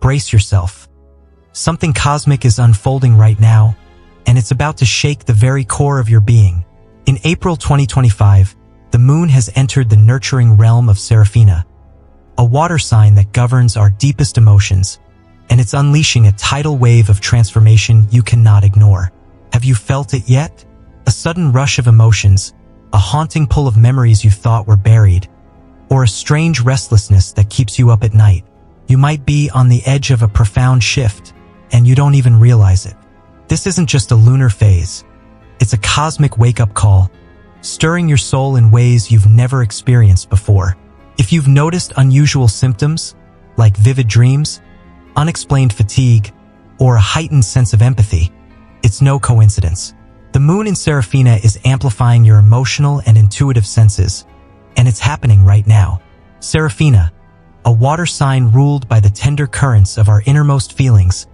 Brace yourself. Something cosmic is unfolding right now, and it's about to shake the very core of your being. In April 2025, the moon has entered the nurturing realm of Seraphina, a water sign that governs our deepest emotions, and it's unleashing a tidal wave of transformation you cannot ignore. Have you felt it yet? A sudden rush of emotions, a haunting pull of memories you thought were buried, or a strange restlessness that keeps you up at night. You might be on the edge of a profound shift, and you don't even realize it. This isn't just a lunar phase. It's a cosmic wake-up call, stirring your soul in ways you've never experienced before. If you've noticed unusual symptoms, like vivid dreams, unexplained fatigue, or a heightened sense of empathy, it's no coincidence. The moon in Seraphina is amplifying your emotional and intuitive senses, and it's happening right now. Seraphina, a water sign ruled by the tender currents of our innermost feelings,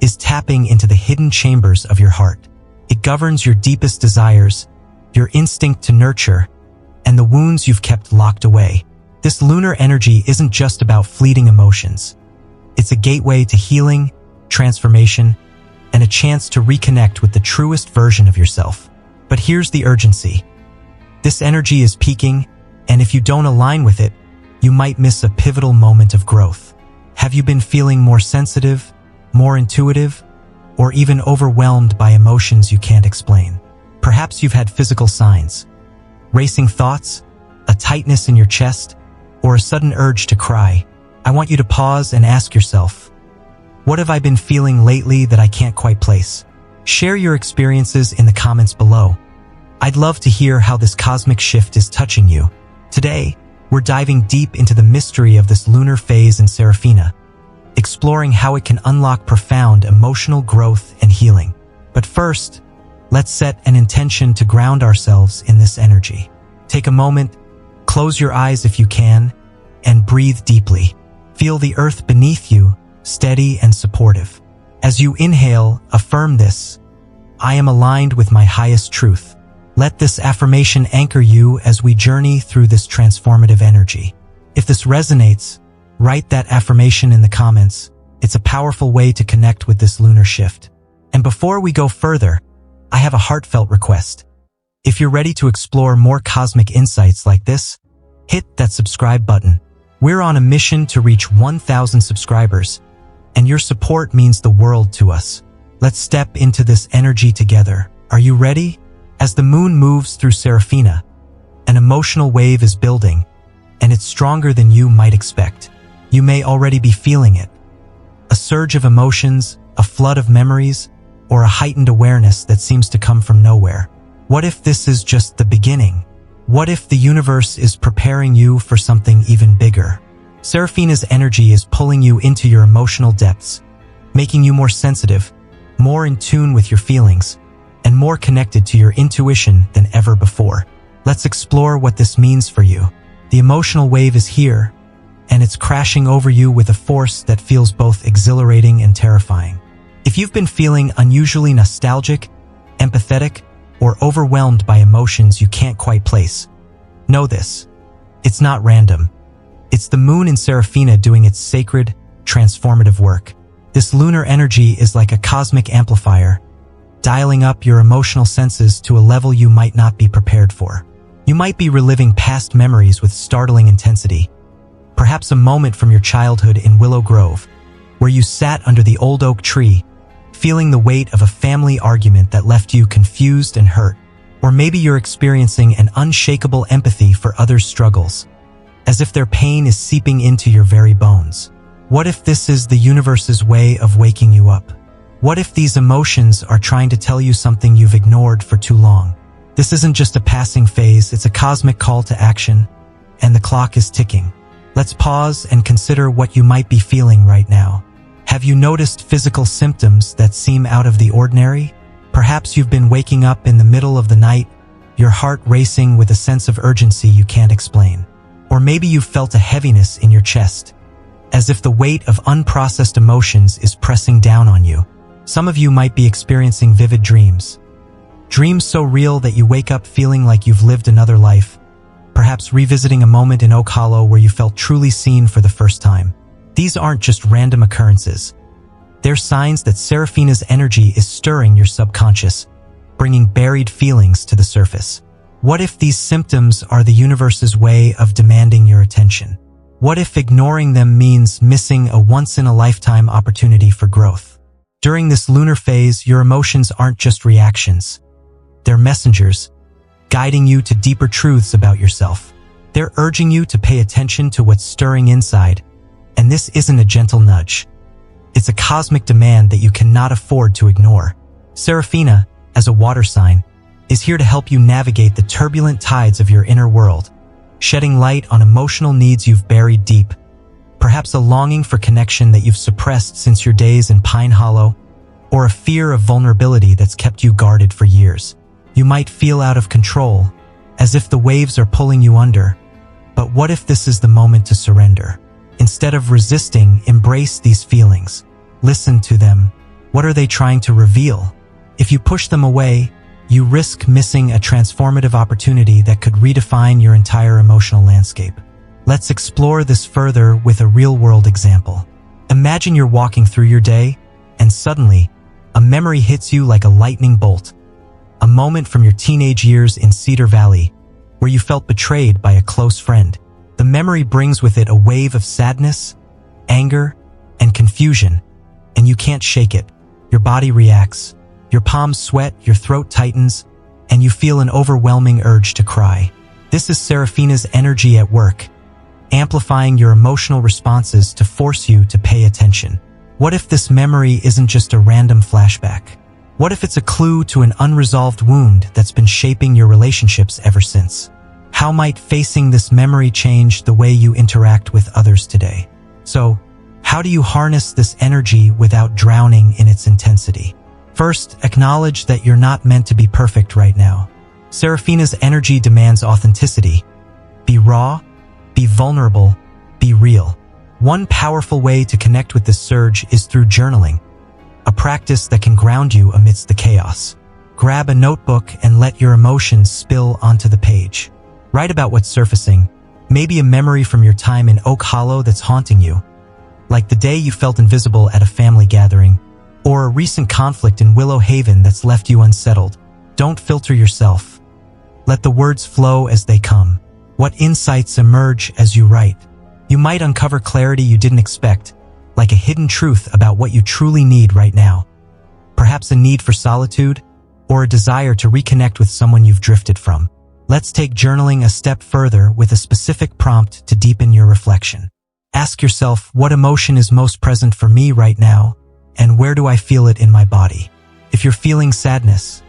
is tapping into the hidden chambers of your heart. It governs your deepest desires, your instinct to nurture, and the wounds you've kept locked away. This lunar energy isn't just about fleeting emotions. It's a gateway to healing, transformation, and a chance to reconnect with the truest version of yourself. But here's the urgency. This energy is peaking, and if you don't align with it, you might miss a pivotal moment of growth. Have you been feeling more sensitive, more intuitive, or even overwhelmed by emotions you can't explain? Perhaps you've had physical signs, racing thoughts, a tightness in your chest, or a sudden urge to cry. I want you to pause and ask yourself, what have I been feeling lately that I can't quite place? Share your experiences in the comments below. I'd love to hear how this cosmic shift is touching you. Today, we're diving deep into the mystery of this lunar phase in Seraphina, exploring how it can unlock profound emotional growth and healing. But first, let's set an intention to ground ourselves in this energy. Take a moment, close your eyes if you can, and breathe deeply. Feel the earth beneath you, steady and supportive. As you inhale, affirm this: I am aligned with my highest truth. Let this affirmation anchor you as we journey through this transformative energy. If this resonates, write that affirmation in the comments. It's a powerful way to connect with this lunar shift. And before we go further, I have a heartfelt request. If you're ready to explore more cosmic insights like this, hit that subscribe button. We're on a mission to reach 1,000 subscribers, and your support means the world to us. Let's step into this energy together. Are you ready? As the moon moves through Seraphina, an emotional wave is building, and it's stronger than you might expect. You may already be feeling it. A surge of emotions, a flood of memories, or a heightened awareness that seems to come from nowhere. What if this is just the beginning? What if the universe is preparing you for something even bigger? Seraphina's energy is pulling you into your emotional depths, making you more sensitive, more in tune with your feelings, and more connected to your intuition than ever before. Let's explore what this means for you. The emotional wave is here, and it's crashing over you with a force that feels both exhilarating and terrifying. If you've been feeling unusually nostalgic, empathetic, or overwhelmed by emotions you can't quite place, know this: it's not random. It's the moon in Seraphina doing its sacred, transformative work. This lunar energy is like a cosmic amplifier, dialing up your emotional senses to a level you might not be prepared for. You might be reliving past memories with startling intensity, perhaps a moment from your childhood in Willow Grove, where you sat under the old oak tree, feeling the weight of a family argument that left you confused and hurt. Or maybe you're experiencing an unshakable empathy for others' struggles, as if their pain is seeping into your very bones. What if this is the universe's way of waking you up? What if these emotions are trying to tell you something you've ignored for too long? This isn't just a passing phase, it's a cosmic call to action, and the clock is ticking. Let's pause and consider what you might be feeling right now. Have you noticed physical symptoms that seem out of the ordinary? Perhaps you've been waking up in the middle of the night, your heart racing with a sense of urgency you can't explain. Or maybe you've felt a heaviness in your chest, as if the weight of unprocessed emotions is pressing down on you. Some of you might be experiencing vivid dreams. Dreams so real that you wake up feeling like you've lived another life, perhaps revisiting a moment in Oak Hollow where you felt truly seen for the first time. These aren't just random occurrences. They're signs that Seraphina's energy is stirring your subconscious, bringing buried feelings to the surface. What if these symptoms are the universe's way of demanding your attention? What if ignoring them means missing a once-in-a-lifetime opportunity for growth? During this lunar phase, your emotions aren't just reactions. They're messengers, guiding you to deeper truths about yourself. They're urging you to pay attention to what's stirring inside, and this isn't a gentle nudge. It's a cosmic demand that you cannot afford to ignore. Seraphina, as a water sign, is here to help you navigate the turbulent tides of your inner world, shedding light on emotional needs you've buried deep, perhaps a longing for connection that you've suppressed since your days in Pine Hollow, or a fear of vulnerability that's kept you guarded for years. You might feel out of control, as if the waves are pulling you under. But what if this is the moment to surrender? Instead of resisting, embrace these feelings. Listen to them. What are they trying to reveal? If you push them away, you risk missing a transformative opportunity that could redefine your entire emotional landscape. Let's explore this further with a real-world example. Imagine you're walking through your day, and suddenly, a memory hits you like a lightning bolt. A moment from your teenage years in Cedar Valley, where you felt betrayed by a close friend. The memory brings with it a wave of sadness, anger, and confusion, and you can't shake it. Your body reacts. Your palms sweat, your throat tightens, and you feel an overwhelming urge to cry. This is Seraphina's energy at work, amplifying your emotional responses to force you to pay attention. What if this memory isn't just a random flashback? What if it's a clue to an unresolved wound that's been shaping your relationships ever since? How might facing this memory change the way you interact with others today? So, how do you harness this energy without drowning in its intensity? First, acknowledge that you're not meant to be perfect right now. Seraphina's energy demands authenticity. Be raw, be vulnerable, be real. One powerful way to connect with this surge is through journaling, a practice that can ground you amidst the chaos. Grab a notebook and let your emotions spill onto the page. Write about what's surfacing, maybe a memory from your time in Oak Hollow that's haunting you, like the day you felt invisible at a family gathering, or a recent conflict in Willow Haven that's left you unsettled. Don't filter yourself. Let the words flow as they come. What insights emerge as you write? You might uncover clarity you didn't expect, like a hidden truth about what you truly need right now. Perhaps a need for solitude, or a desire to reconnect with someone you've drifted from. Let's take journaling a step further with a specific prompt to deepen your reflection. Ask yourself, what emotion is most present for me right now? And where do I feel it in my body? If you're feeling sadness,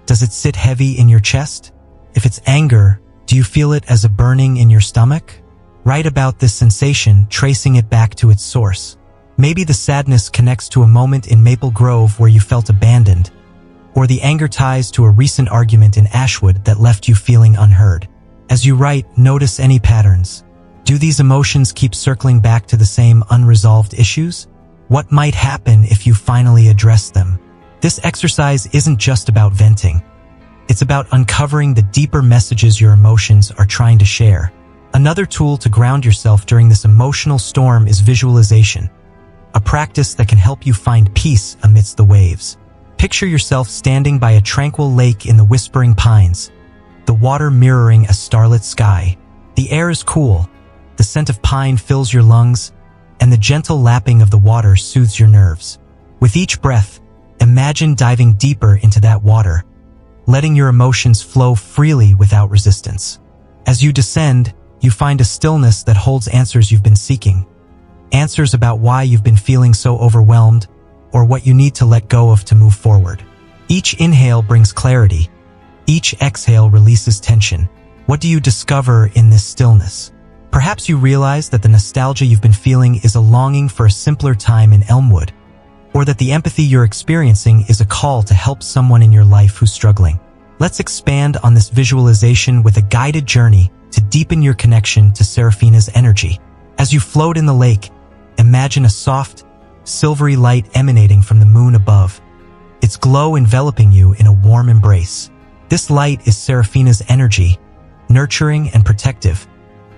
does it sit heavy in your chest? If it's anger, do you feel it as a burning in your stomach? Write about this sensation, tracing it back to its source. Maybe the sadness connects to a moment in Maple Grove where you felt abandoned, or the anger ties to a recent argument in Ashwood that left you feeling unheard. As you write, notice any patterns. Do these emotions keep circling back to the same unresolved issues? What might happen if you finally address them? This exercise isn't just about venting. It's about uncovering the deeper messages your emotions are trying to share. Another tool to ground yourself during this emotional storm is visualization, a practice that can help you find peace amidst the waves. Picture yourself standing by a tranquil lake in the whispering pines, the water mirroring a starlit sky. The air is cool, the scent of pine fills your lungs, and the gentle lapping of the water soothes your nerves. With each breath, imagine diving deeper into that water, letting your emotions flow freely without resistance. As you descend, you find a stillness that holds answers you've been seeking. Answers about why you've been feeling so overwhelmed, or what you need to let go of to move forward. Each inhale brings clarity. Each exhale releases tension. What do you discover in this stillness? Perhaps you realize that the nostalgia you've been feeling is a longing for a simpler time in Elmwood, or that the empathy you're experiencing is a call to help someone in your life who's struggling. Let's expand on this visualization with a guided journey to deepen your connection to Seraphina's energy. As you float in the lake, imagine a soft, silvery light emanating from the moon above, its glow enveloping you in a warm embrace. This light is Seraphina's energy, nurturing and protective,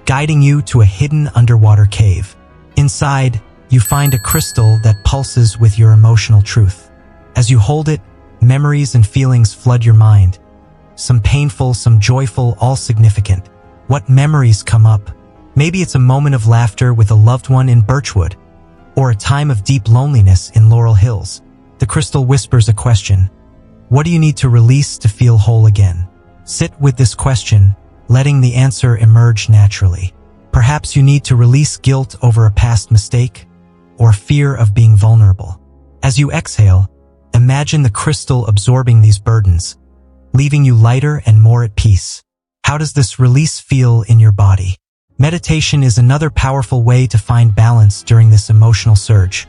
guiding you to a hidden underwater cave. Inside, you find a crystal that pulses with your emotional truth. As you hold it, memories and feelings flood your mind. Some painful, some joyful, all significant. What memories come up? Maybe it's a moment of laughter with a loved one in Birchwood, or a time of deep loneliness in Laurel Hills. The crystal whispers a question. What do you need to release to feel whole again? Sit with this question, letting the answer emerge naturally. Perhaps you need to release guilt over a past mistake, or fear of being vulnerable. As you exhale, imagine the crystal absorbing these burdens, leaving you lighter and more at peace. How does this release feel in your body? Meditation is another powerful way to find balance during this emotional surge,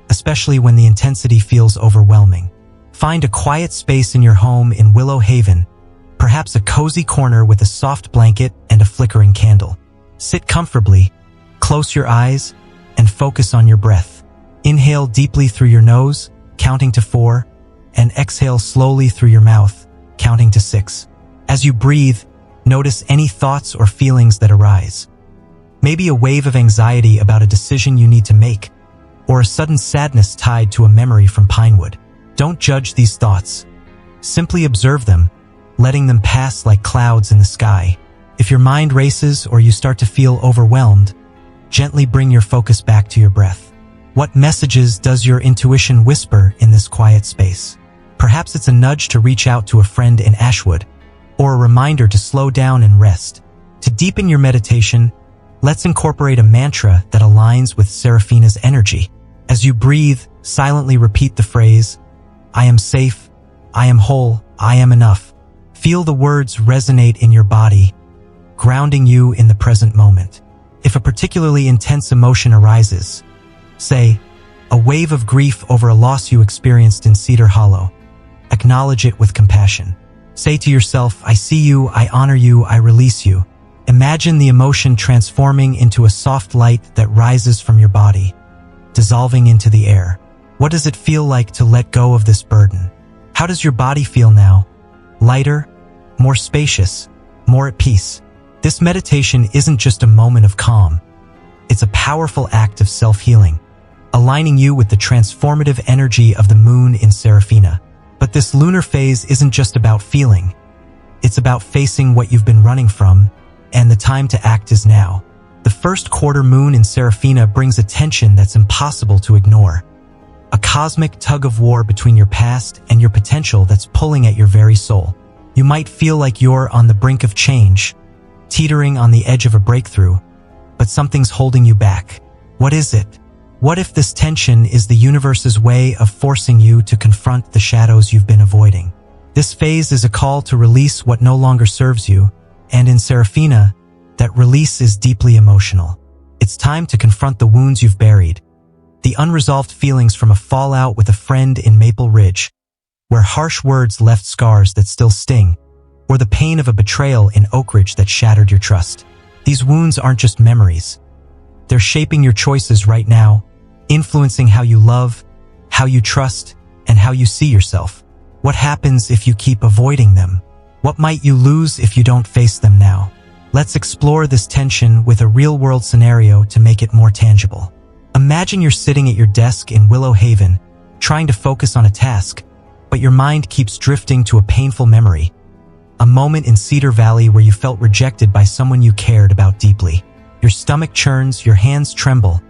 especially when the intensity feels overwhelming. Find a quiet space in your home in Willow Haven, perhaps a cozy corner with a soft blanket and a flickering candle. Sit comfortably, close your eyes, and focus on your breath. Inhale deeply through your nose, counting to 4, and exhale slowly through your mouth, counting to 6. As you breathe, notice any thoughts or feelings that arise. Maybe a wave of anxiety about a decision you need to make, or a sudden sadness tied to a memory from Pinewood. Don't judge these thoughts. Simply observe them, letting them pass like clouds in the sky. If your mind races or you start to feel overwhelmed, gently bring your focus back to your breath. What messages does your intuition whisper in this quiet space? Perhaps it's a nudge to reach out to a friend in Ashwood, or a reminder to slow down and rest. To deepen your meditation, let's incorporate a mantra that aligns with Seraphina's energy. As you breathe, silently repeat the phrase, I am safe, I am whole, I am enough. Feel the words resonate in your body, grounding you in the present moment. If a particularly intense emotion arises, say, a wave of grief over a loss you experienced in Cedar Hollow, acknowledge it with compassion. Say to yourself, I see you, I honor you, I release you. Imagine the emotion transforming into a soft light that rises from your body, dissolving into the air. What does it feel like to let go of this burden? How does your body feel now? Lighter, more spacious, more at peace. This meditation isn't just a moment of calm. It's a powerful act of self-healing, aligning you with the transformative energy of the moon in Seraphina. But this lunar phase isn't just about feeling. It's about facing what you've been running from, and the time to act is now. The first quarter moon in Seraphina brings a tension that's impossible to ignore. A cosmic tug-of-war between your past and your potential that's pulling at your very soul. You might feel like you're on the brink of change, teetering on the edge of a breakthrough, but something's holding you back. What is it? What if this tension is the universe's way of forcing you to confront the shadows you've been avoiding? This phase is a call to release what no longer serves you, and in Seraphina, that release is deeply emotional. It's time to confront the wounds you've buried, the unresolved feelings from a fallout with a friend in Maple Ridge, where harsh words left scars that still sting, or the pain of a betrayal in Oak Ridge that shattered your trust. These wounds aren't just memories. They're shaping your choices right now, influencing how you love, how you trust, and how you see yourself. What happens if you keep avoiding them? What might you lose if you don't face them now? Let's explore this tension with a real-world scenario to make it more tangible. Imagine you're sitting at your desk in Willow Haven, trying to focus on a task, but your mind keeps drifting to a painful memory. A moment in Cedar Valley where you felt rejected by someone you cared about deeply. Your stomach churns, your hands tremble,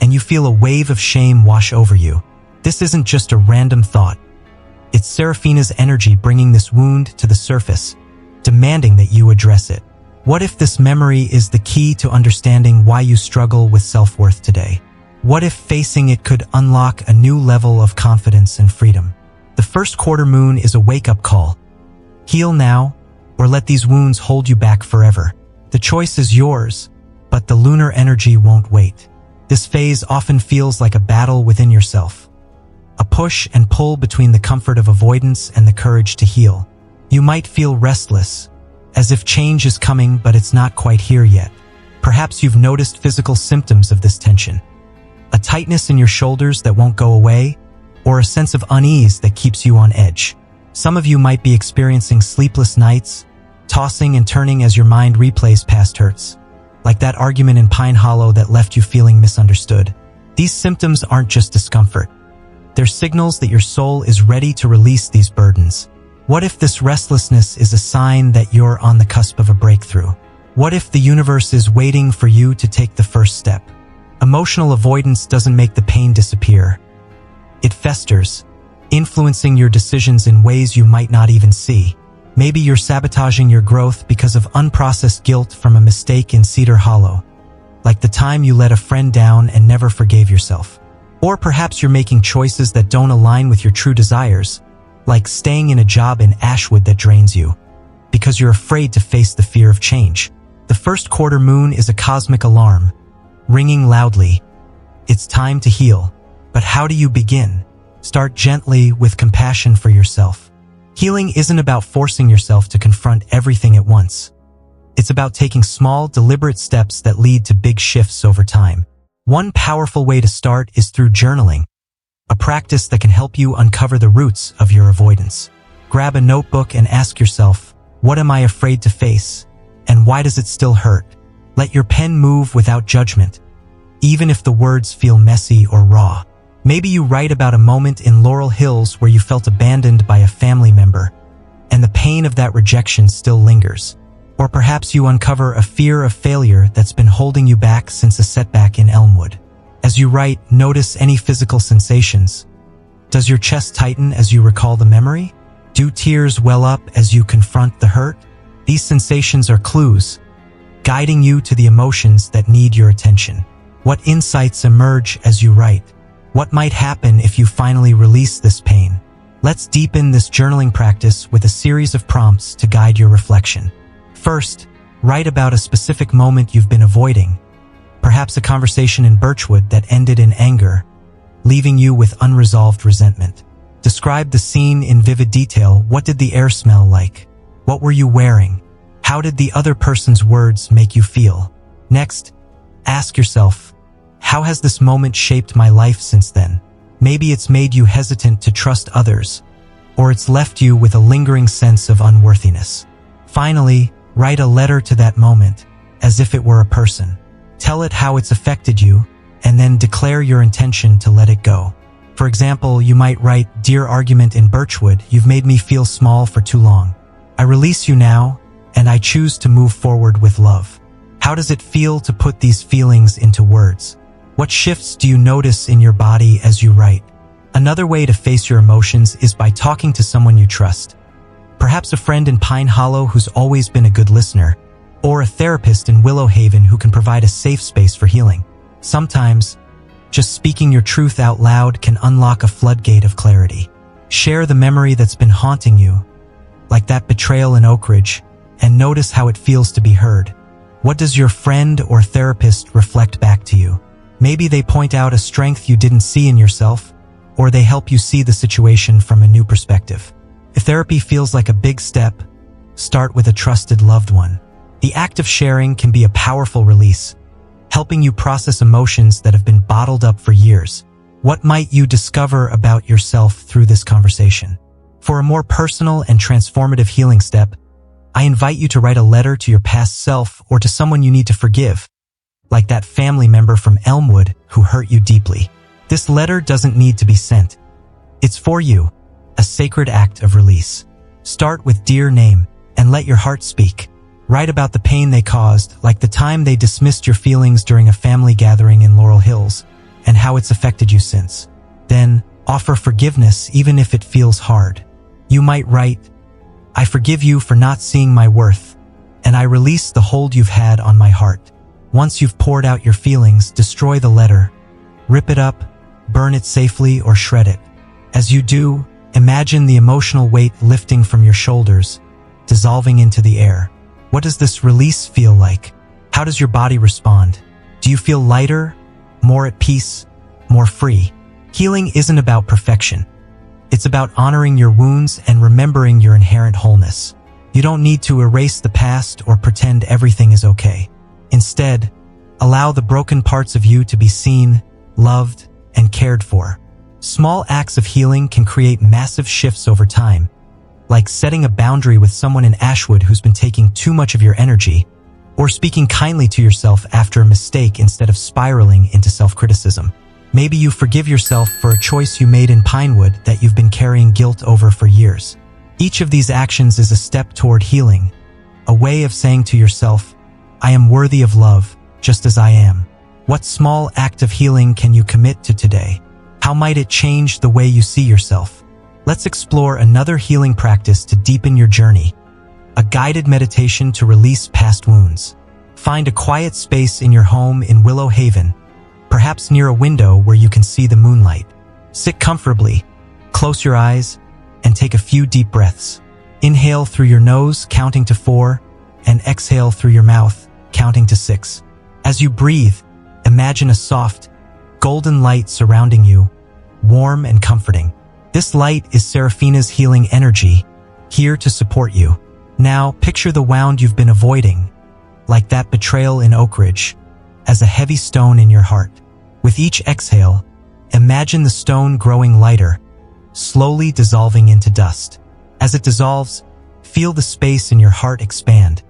and you feel a wave of shame wash over you. This isn't just a random thought. It's Seraphina's energy bringing this wound to the surface, demanding that you address it. What if this memory is the key to understanding why you struggle with self-worth today? What if facing it could unlock a new level of confidence and freedom? The first quarter moon is a wake-up call. Heal now, or let these wounds hold you back forever. The choice is yours, but the lunar energy won't wait. This phase often feels like a battle within yourself. A push and pull between the comfort of avoidance and the courage to heal. You might feel restless, as if change is coming but it's not quite here yet. Perhaps you've noticed physical symptoms of this tension. A tightness in your shoulders that won't go away, or a sense of unease that keeps you on edge. Some of you might be experiencing sleepless nights, tossing and turning as your mind replays past hurts, like that argument in Pine Hollow that left you feeling misunderstood. These symptoms aren't just discomfort. They're signals that your soul is ready to release these burdens. What if this restlessness is a sign that you're on the cusp of a breakthrough? What if the universe is waiting for you to take the first step? Emotional avoidance doesn't make the pain disappear. It festers, influencing your decisions in ways you might not even see. Maybe you're sabotaging your growth because of unprocessed guilt from a mistake in Cedar Hollow, like the time you let a friend down and never forgave yourself. Or perhaps you're making choices that don't align with your true desires, like staying in a job in Ashwood that drains you, because you're afraid to face the fear of change. The first quarter moon is a cosmic alarm, ringing loudly. It's time to heal. But how do you begin? Start gently with compassion for yourself. Healing isn't about forcing yourself to confront everything at once. It's about taking small, deliberate steps that lead to big shifts over time. One powerful way to start is through journaling, a practice that can help you uncover the roots of your avoidance. Grab a notebook and ask yourself, what am I afraid to face? And why does it still hurt? Let your pen move without judgment, even if the words feel messy or raw. Maybe you write about a moment in Laurel Hills where you felt abandoned by a family member, and the pain of that rejection still lingers. Or perhaps you uncover a fear of failure that's been holding you back since a setback in Elmwood. As you write, notice any physical sensations. Does your chest tighten as you recall the memory? Do tears well up as you confront the hurt? These sensations are clues, guiding you to the emotions that need your attention. What insights emerge as you write? What might happen if you finally release this pain? Let's deepen this journaling practice with a series of prompts to guide your reflection. First, write about a specific moment you've been avoiding, perhaps a conversation in Birchwood that ended in anger, leaving you with unresolved resentment. Describe the scene in vivid detail. What did the air smell like? What were you wearing? How did the other person's words make you feel? Next, ask yourself, how has this moment shaped my life since then? Maybe it's made you hesitant to trust others, or it's left you with a lingering sense of unworthiness. Finally, write a letter to that moment, as if it were a person. Tell it how it's affected you, and then declare your intention to let it go. For example, you might write, "Dear argument in Birchwood, you've made me feel small for too long. I release you now, and I choose to move forward with love." How does it feel to put these feelings into words? What shifts do you notice in your body as you write? Another way to face your emotions is by talking to someone you trust. Perhaps a friend in Pine Hollow who's always been a good listener, or a therapist in Willow Haven who can provide a safe space for healing. Sometimes, just speaking your truth out loud can unlock a floodgate of clarity. Share the memory that's been haunting you, like that betrayal in Oak Ridge, and notice how it feels to be heard. What does your friend or therapist reflect back to you? Maybe they point out a strength you didn't see in yourself, or they help you see the situation from a new perspective. If therapy feels like a big step, start with a trusted loved one. The act of sharing can be a powerful release, helping you process emotions that have been bottled up for years. What might you discover about yourself through this conversation? For a more personal and transformative healing step, I invite you to write a letter to your past self or to someone you need to forgive, like that family member from Elmwood who hurt you deeply. This letter doesn't need to be sent. It's for you, a sacred act of release. Start with "Dear Name" and let your heart speak. Write about the pain they caused, like the time they dismissed your feelings during a family gathering in Laurel Hills, and how it's affected you since. Then, offer forgiveness even if it feels hard. You might write, "I forgive you for not seeing my worth, and I release the hold you've had on my heart." Once you've poured out your feelings, destroy the letter. Rip it up, burn it safely, or shred it. As you do, imagine the emotional weight lifting from your shoulders, dissolving into the air. What does this release feel like? How does your body respond? Do you feel lighter, more at peace, more free? Healing isn't about perfection. It's about honoring your wounds and remembering your inherent wholeness. You don't need to erase the past or pretend everything is okay. Instead, allow the broken parts of you to be seen, loved, and cared for. Small acts of healing can create massive shifts over time, like setting a boundary with someone in Ashwood who's been taking too much of your energy, or speaking kindly to yourself after a mistake instead of spiraling into self-criticism. Maybe you forgive yourself for a choice you made in Pinewood that you've been carrying guilt over for years. Each of these actions is a step toward healing, a way of saying to yourself, I am worthy of love, just as I am. What small act of healing can you commit to today? How might it change the way you see yourself? Let's explore another healing practice to deepen your journey, a guided meditation to release past wounds. Find a quiet space in your home in Willow Haven, perhaps near a window where you can see the moonlight. Sit comfortably, close your eyes, and take a few deep breaths. Inhale through your nose, counting to 4, and exhale through your mouth, counting to 6. As you breathe, imagine a soft, golden light surrounding you, warm and comforting. This light is Seraphina's healing energy, here to support you. Now, picture the wound you've been avoiding, like that betrayal in Oak Ridge, as a heavy stone in your heart. With each exhale, imagine the stone growing lighter, slowly dissolving into dust. As it dissolves, feel the space in your heart expand,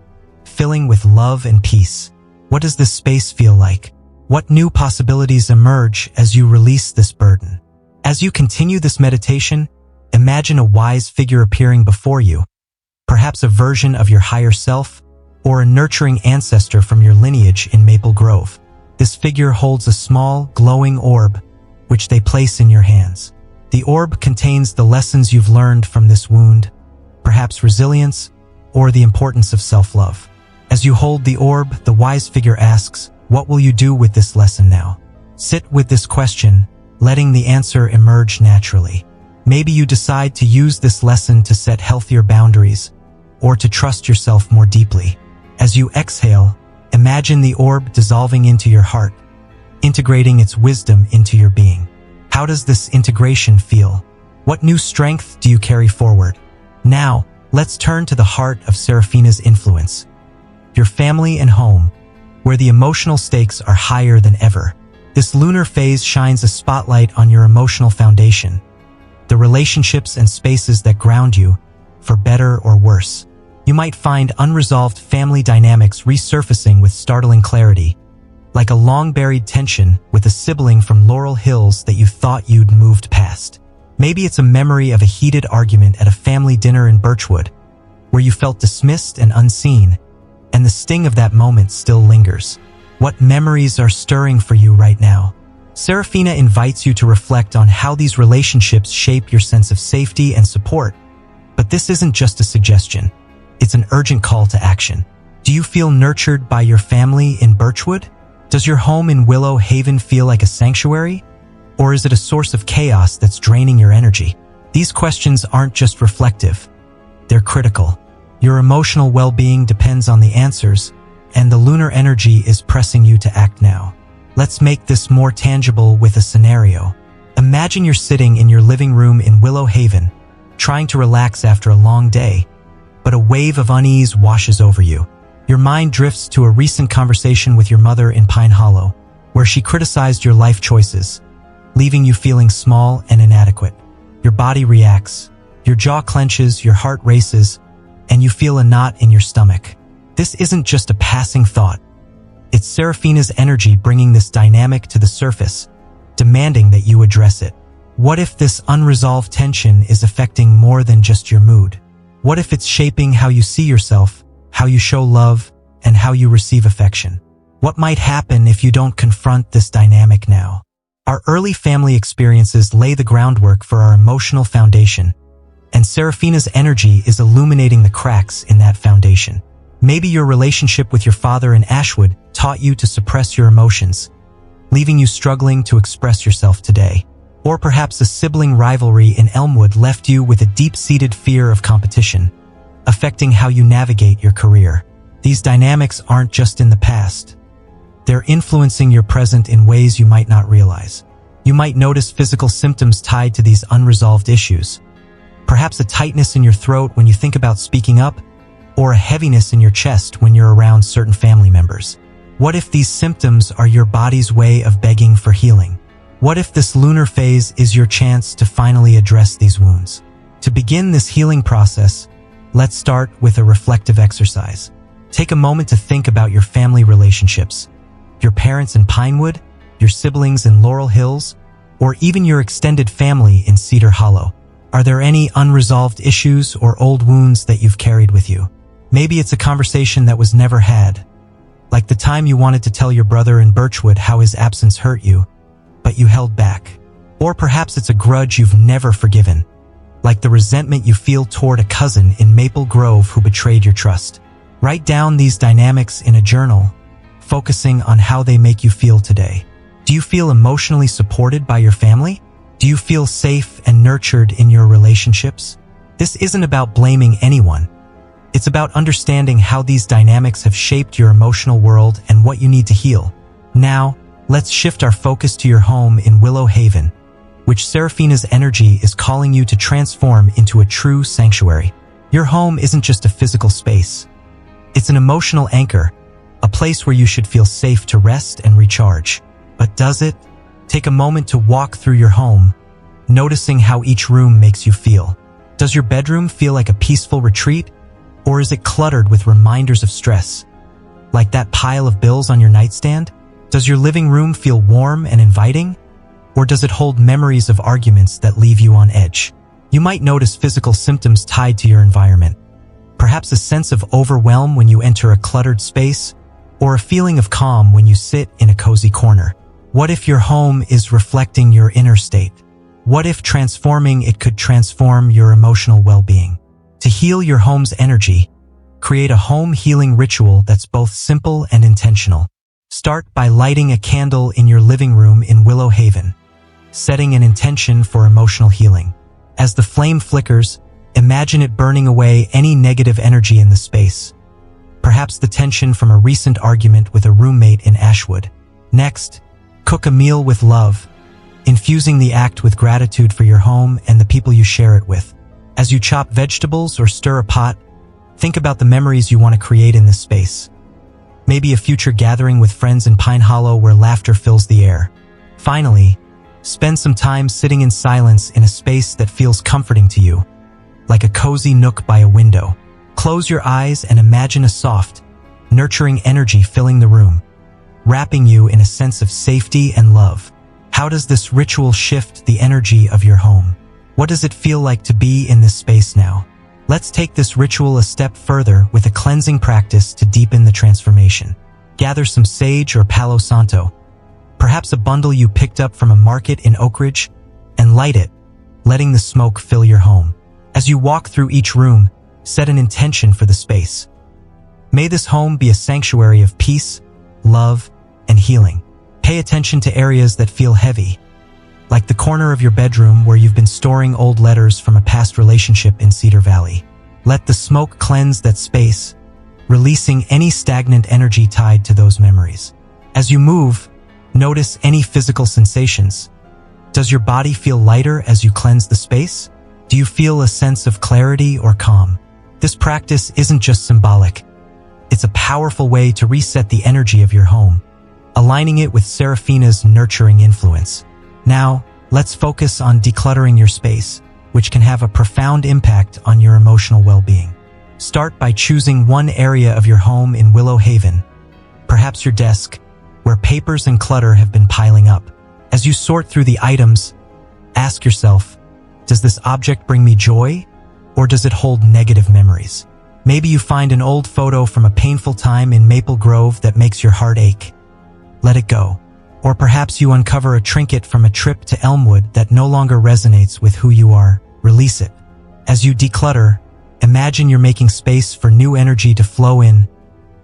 filling with love and peace. What does this space feel like? What new possibilities emerge as you release this burden? As you continue this meditation, imagine a wise figure appearing before you, perhaps a version of your higher self or a nurturing ancestor from your lineage in Maple Grove. This figure holds a small, glowing orb, which they place in your hands. The orb contains the lessons you've learned from this wound, perhaps resilience or the importance of self-love. As you hold the orb, the wise figure asks, what will you do with this lesson now? Sit with this question, letting the answer emerge naturally. Maybe you decide to use this lesson to set healthier boundaries or to trust yourself more deeply. As you exhale, imagine the orb dissolving into your heart, integrating its wisdom into your being. How does this integration feel? What new strength do you carry forward? Now, let's turn to the heart of Seraphina's influence, your family and home, where the emotional stakes are higher than ever. This lunar phase shines a spotlight on your emotional foundation, the relationships and spaces that ground you, for better or worse. You might find unresolved family dynamics resurfacing with startling clarity, like a long-buried tension with a sibling from Laurel Hills that you thought you'd moved past. Maybe it's a memory of a heated argument at a family dinner in Birchwood, where you felt dismissed and unseen, and the sting of that moment still lingers. What memories are stirring for you right now? Seraphina invites you to reflect on how these relationships shape your sense of safety and support. But this isn't just a suggestion. It's an urgent call to action. Do you feel nurtured by your family in Birchwood? Does your home in Willow Haven feel like a sanctuary? Or is it a source of chaos that's draining your energy? These questions aren't just reflective. They're critical. Your emotional well-being depends on the answers, and the lunar energy is pressing you to act now. Let's make this more tangible with a scenario. Imagine you're sitting in your living room in Willow Haven, trying to relax after a long day, but a wave of unease washes over you. Your mind drifts to a recent conversation with your mother in Pine Hollow, where she criticized your life choices, leaving you feeling small and inadequate. Your body reacts, your jaw clenches, your heart races, and you feel a knot in your stomach. This isn't just a passing thought. It's Seraphina's energy bringing this dynamic to the surface, demanding that you address it. What if this unresolved tension is affecting more than just your mood? What if it's shaping how you see yourself, how you show love, and how you receive affection? What might happen if you don't confront this dynamic now? Our early family experiences lay the groundwork for our emotional foundation, and Seraphina's energy is illuminating the cracks in that foundation. Maybe your relationship with your father in Ashwood taught you to suppress your emotions, leaving you struggling to express yourself today. Or perhaps a sibling rivalry in Elmwood left you with a deep-seated fear of competition, affecting how you navigate your career. These dynamics aren't just in the past. They're influencing your present in ways you might not realize. You might notice physical symptoms tied to these unresolved issues. Perhaps a tightness in your throat when you think about speaking up, or a heaviness in your chest when you're around certain family members. What if these symptoms are your body's way of begging for healing? What if this lunar phase is your chance to finally address these wounds? To begin this healing process, let's start with a reflective exercise. Take a moment to think about your family relationships, your parents in Pinewood, your siblings in Laurel Hills, or even your extended family in Cedar Hollow? Are there any unresolved issues or old wounds that you've carried with you? Maybe it's a conversation that was never had, like the time you wanted to tell your brother in Birchwood how his absence hurt you, but you held back. Or perhaps it's a grudge you've never forgiven, like the resentment you feel toward a cousin in Maple Grove who betrayed your trust. Write down these dynamics in a journal, focusing on how they make you feel today. Do you feel emotionally supported by your family? Do you feel safe and nurtured in your relationships? This isn't about blaming anyone. It's about understanding how these dynamics have shaped your emotional world and what you need to heal. Now, let's shift our focus to your home in Willow Haven, which Seraphina's energy is calling you to transform into a true sanctuary. Your home isn't just a physical space. It's an emotional anchor, a place where you should feel safe to rest and recharge. But does it? Take a moment to walk through your home, noticing how each room makes you feel. Does your bedroom feel like a peaceful retreat, or is it cluttered with reminders of stress? Like that pile of bills on your nightstand? Does your living room feel warm and inviting, or does it hold memories of arguments that leave you on edge? You might notice physical symptoms tied to your environment. Perhaps a sense of overwhelm when you enter a cluttered space, or a feeling of calm when you sit in a cozy corner. What if your home is reflecting your inner state? What if transforming it could transform your emotional well-being? To heal your home's energy, create a home healing ritual that's both simple and intentional. Start by lighting a candle in your living room in Willow Haven, setting an intention for emotional healing. As the flame flickers, imagine it burning away any negative energy in the space, perhaps the tension from a recent argument with a roommate in Ashwood. Next, cook a meal with love, infusing the act with gratitude for your home and the people you share it with. As you chop vegetables or stir a pot, think about the memories you want to create in this space. Maybe a future gathering with friends in Pine Hollow where laughter fills the air. Finally, spend some time sitting in silence in a space that feels comforting to you, like a cozy nook by a window. Close your eyes and imagine a soft, nurturing energy filling the room, wrapping you in a sense of safety and love. How does this ritual shift the energy of your home? What does it feel like to be in this space now? Let's take this ritual a step further with a cleansing practice to deepen the transformation. Gather some sage or Palo Santo, perhaps a bundle you picked up from a market in Oak Ridge, and light it, letting the smoke fill your home. As you walk through each room, set an intention for the space. May this home be a sanctuary of peace, love, and healing. Pay attention to areas that feel heavy, like the corner of your bedroom where you've been storing old letters from a past relationship in Cedar Valley. Let the smoke cleanse that space, releasing any stagnant energy tied to those memories. As you move, notice any physical sensations. Does your body feel lighter as you cleanse the space? Do you feel a sense of clarity or calm? This practice isn't just symbolic. It's a powerful way to reset the energy of your home, aligning it with Seraphina's nurturing influence. Now, let's focus on decluttering your space, which can have a profound impact on your emotional well-being. Start by choosing one area of your home in Willow Haven, perhaps your desk, where papers and clutter have been piling up. As you sort through the items, ask yourself, does this object bring me joy, or does it hold negative memories? Maybe you find an old photo from a painful time in Maple Grove that makes your heart ache. Let it go. Or perhaps you uncover a trinket from a trip to Elmwood that no longer resonates with who you are. Release it. As you declutter, imagine you're making space for new energy to flow in,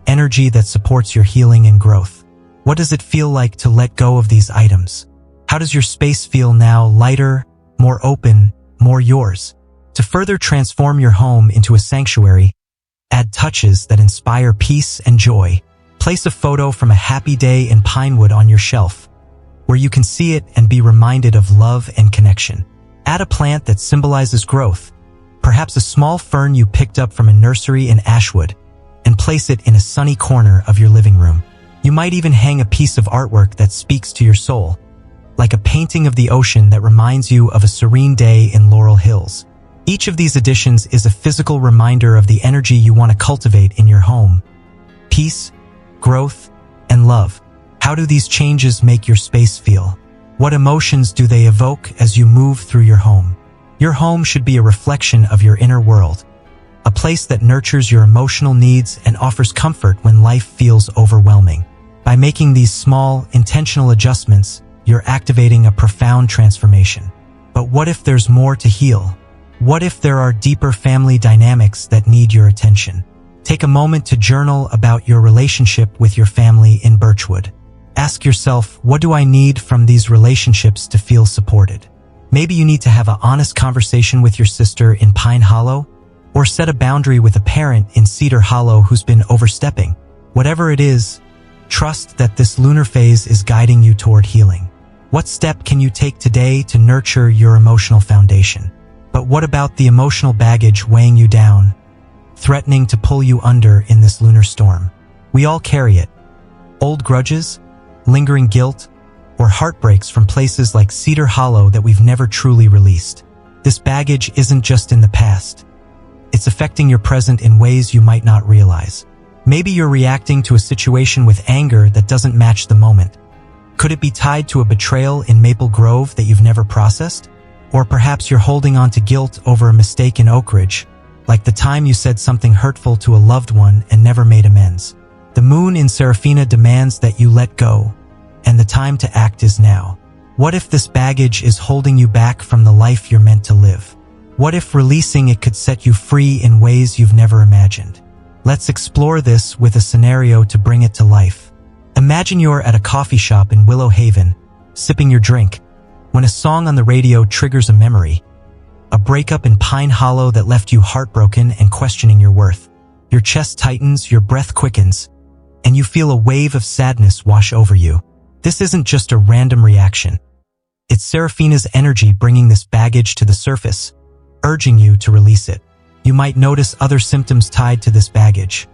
energy that supports your healing and growth. What does it feel like to let go of these items? How does your space feel now, lighter, more open, more yours? To further transform your home into a sanctuary, add touches that inspire peace and joy. Place a photo from a happy day in Pinewood on your shelf, where you can see it and be reminded of love and connection. Add a plant that symbolizes growth, perhaps a small fern you picked up from a nursery in Ashwood, and place it in a sunny corner of your living room. You might even hang a piece of artwork that speaks to your soul, like a painting of the ocean that reminds you of a serene day in Laurel Hills. Each of these additions is a physical reminder of the energy you want to cultivate in your home: peace, growth, and love. How do these changes make your space feel? What emotions do they evoke as you move through your home? Your home should be a reflection of your inner world, a place that nurtures your emotional needs and offers comfort when life feels overwhelming. By making these small, intentional adjustments, you're activating a profound transformation. But what if there's more to heal? What if there are deeper family dynamics that need your attention? Take a moment to journal about your relationship with your family in Birchwood. Ask yourself, what do I need from these relationships to feel supported? Maybe you need to have an honest conversation with your sister in Pine Hollow, or set a boundary with a parent in Cedar Hollow who's been overstepping. Whatever it is, trust that this lunar phase is guiding you toward healing. What step can you take today to nurture your emotional foundation? But what about the emotional baggage weighing you down, threatening to pull you under in this lunar storm? We all carry it. Old grudges, lingering guilt, or heartbreaks from places like Cedar Hollow that we've never truly released. This baggage isn't just in the past. It's affecting your present in ways you might not realize. Maybe you're reacting to a situation with anger that doesn't match the moment. Could it be tied to a betrayal in Maple Grove that you've never processed? Or perhaps you're holding on to guilt over a mistake in Oak Ridge, like the time you said something hurtful to a loved one and never made amends. The moon in Seraphina demands that you let go, and the time to act is now. What if this baggage is holding you back from the life you're meant to live? What if releasing it could set you free in ways you've never imagined? Let's explore this with a scenario to bring it to life. Imagine you're at a coffee shop in Willow Haven, sipping your drink, when a song on the radio triggers a memory. A breakup in Pine Hollow that left you heartbroken and questioning your worth. Your chest tightens, your breath quickens, and you feel a wave of sadness wash over you. This isn't just a random reaction. It's Seraphina's energy bringing this baggage to the surface, urging you to release it. You might notice other symptoms tied to this baggage.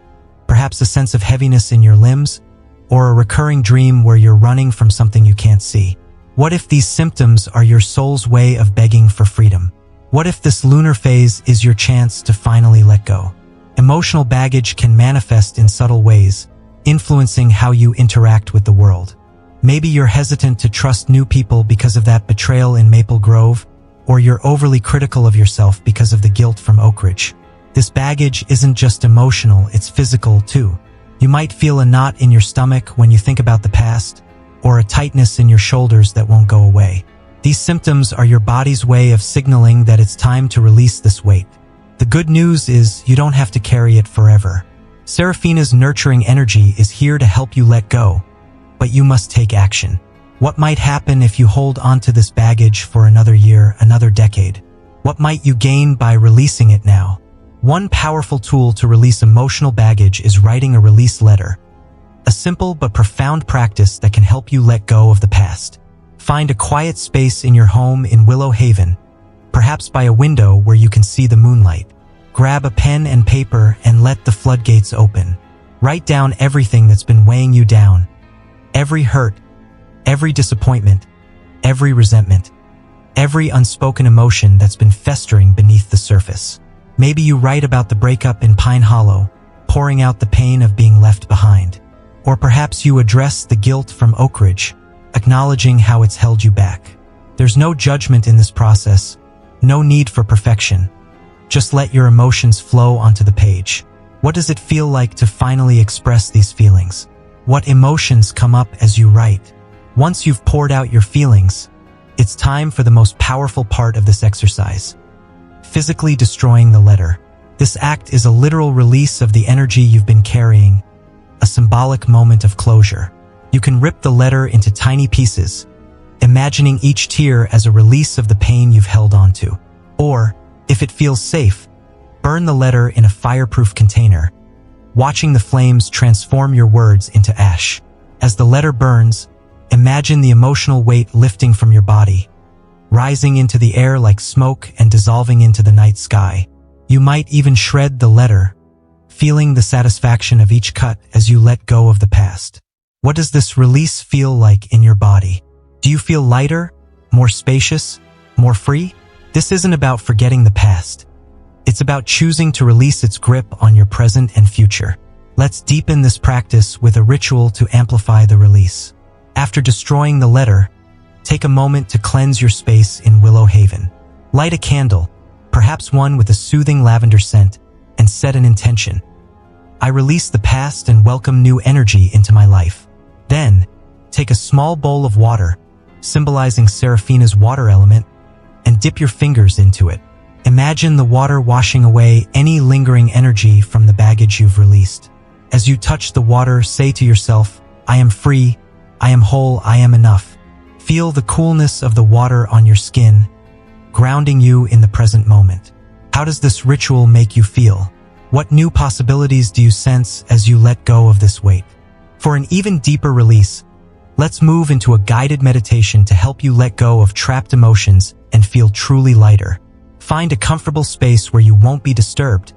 Perhaps a sense of heaviness in your limbs, or a recurring dream where you're running from something you can't see. What if these symptoms are your soul's way of begging for freedom? What if this lunar phase is your chance to finally let go? Emotional baggage can manifest in subtle ways, influencing how you interact with the world. Maybe you're hesitant to trust new people because of that betrayal in Maple Grove, or you're overly critical of yourself because of the guilt from Oak Ridge. This baggage isn't just emotional, it's physical too. You might feel a knot in your stomach when you think about the past, or a tightness in your shoulders that won't go away. These symptoms are your body's way of signaling that it's time to release this weight. The good news is you don't have to carry it forever. Seraphina's nurturing energy is here to help you let go, but you must take action. What might happen if you hold onto this baggage for another year, another decade? What might you gain by releasing it now? One powerful tool to release emotional baggage is writing a release letter. A simple but profound practice that can help you let go of the past. Find a quiet space in your home in Willow Haven, perhaps by a window where you can see the moonlight. Grab a pen and paper and let the floodgates open. Write down everything that's been weighing you down. Every hurt, every disappointment, every resentment, every unspoken emotion that's been festering beneath the surface. Maybe you write about the breakup in Pine Hollow, pouring out the pain of being left behind. Or perhaps you address the guilt from Oak Ridge, acknowledging how it's held you back. There's no judgment in this process, no need for perfection. Just let your emotions flow onto the page. What does it feel like to finally express these feelings? What emotions come up as you write? Once you've poured out your feelings, it's time for the most powerful part of this exercise. Physically destroying the letter. This act is a literal release of the energy you've been carrying, a symbolic moment of closure. You can rip the letter into tiny pieces, imagining each tear as a release of the pain you've held onto. Or, if it feels safe, burn the letter in a fireproof container, watching the flames transform your words into ash. As the letter burns, imagine the emotional weight lifting from your body, rising into the air like smoke and dissolving into the night sky. You might even shred the letter, feeling the satisfaction of each cut as you let go of the past. What does this release feel like in your body? Do you feel lighter, more spacious, more free? This isn't about forgetting the past. It's about choosing to release its grip on your present and future. Let's deepen this practice with a ritual to amplify the release. After destroying the letter, take a moment to cleanse your space in Willow Haven. Light a candle, perhaps one with a soothing lavender scent, and set an intention. I release the past and welcome new energy into my life. Then, take a small bowl of water, symbolizing Seraphina's water element, and dip your fingers into it. Imagine the water washing away any lingering energy from the baggage you've released. As you touch the water, say to yourself, I am free, I am whole, I am enough. Feel the coolness of the water on your skin, grounding you in the present moment. How does this ritual make you feel? What new possibilities do you sense as you let go of this weight? For an even deeper release, let's move into a guided meditation to help you let go of trapped emotions and feel truly lighter. Find a comfortable space where you won't be disturbed,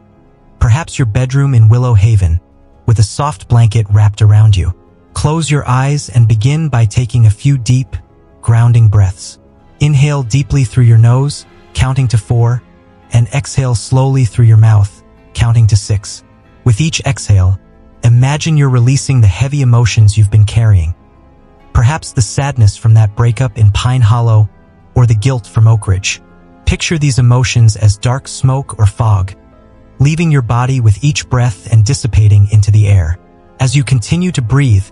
perhaps your bedroom in Willow Haven, with a soft blanket wrapped around you. Close your eyes and begin by taking a few deep, grounding breaths. Inhale deeply through your nose, counting to 4, and exhale slowly through your mouth, counting to 6. With each exhale, imagine you're releasing the heavy emotions you've been carrying. Perhaps the sadness from that breakup in Pine Hollow, or the guilt from Oak Ridge. Picture these emotions as dark smoke or fog, leaving your body with each breath and dissipating into the air. As you continue to breathe,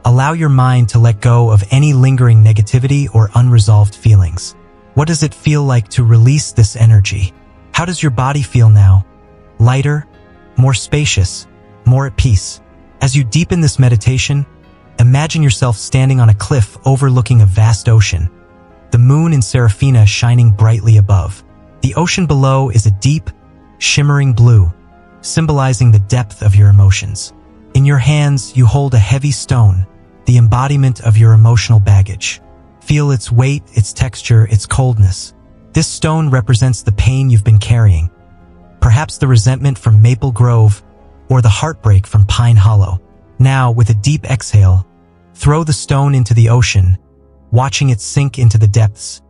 allow your mind to let go of any lingering negativity or unresolved feelings. What does it feel like to release this energy? How does your body feel now? Lighter, more spacious, more at peace. As you deepen this meditation, imagine yourself standing on a cliff overlooking a vast ocean, the moon in Seraphina shining brightly above. The ocean below is a deep, shimmering blue, symbolizing the depth of your emotions. In your hands, you hold a heavy stone, the embodiment of your emotional baggage. Feel its weight, its texture, its coldness. This stone represents the pain you've been carrying, perhaps the resentment from Maple Grove or the heartbreak from Pine Hollow. Now, with a deep exhale, throw the stone into the ocean, watching it sink into the depths,